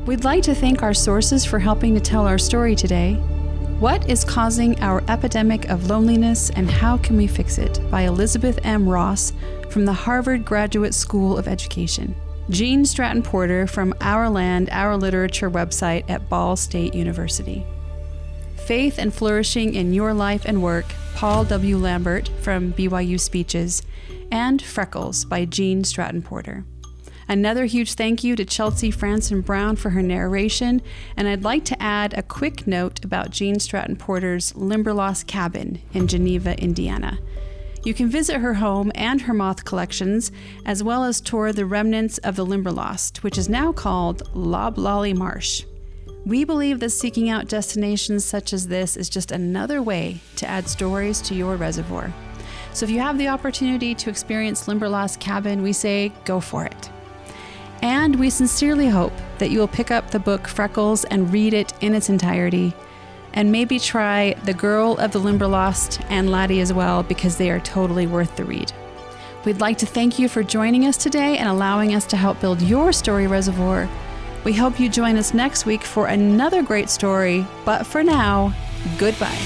We'd like to thank our sources for helping to tell our story today. What is Causing Our Epidemic of Loneliness and How Can We Fix It? By Elizabeth M. Ross from the Harvard Graduate School of Education. Gene Stratton-Porter from Our Land, Our Literature website at Ball State University. Faith and Flourishing in Your Life and Work, Paul W. Lambert from BYU Speeches, and Freckles by Gene Stratton-Porter. Another huge thank you to Chelsea Franson Brown for her narration, and I'd like to add a quick note about Gene Stratton-Porter's Limberlost cabin in Geneva, Indiana. You can visit her home and her moth collections, as well as tour the remnants of the Limberlost, which is now called Loblolly Marsh. We believe that seeking out destinations such as this is just another way to add stories to your reservoir. So if you have the opportunity to experience Limberlost Cabin, we say go for it. And we sincerely hope that you will pick up the book Freckles and read it in its entirety, and maybe try The Girl of the Limberlost and Laddie as well, because they are totally worth the read. We'd like to thank you for joining us today and allowing us to help build your story reservoir. We hope you join us next week for another great story, but for now, goodbye.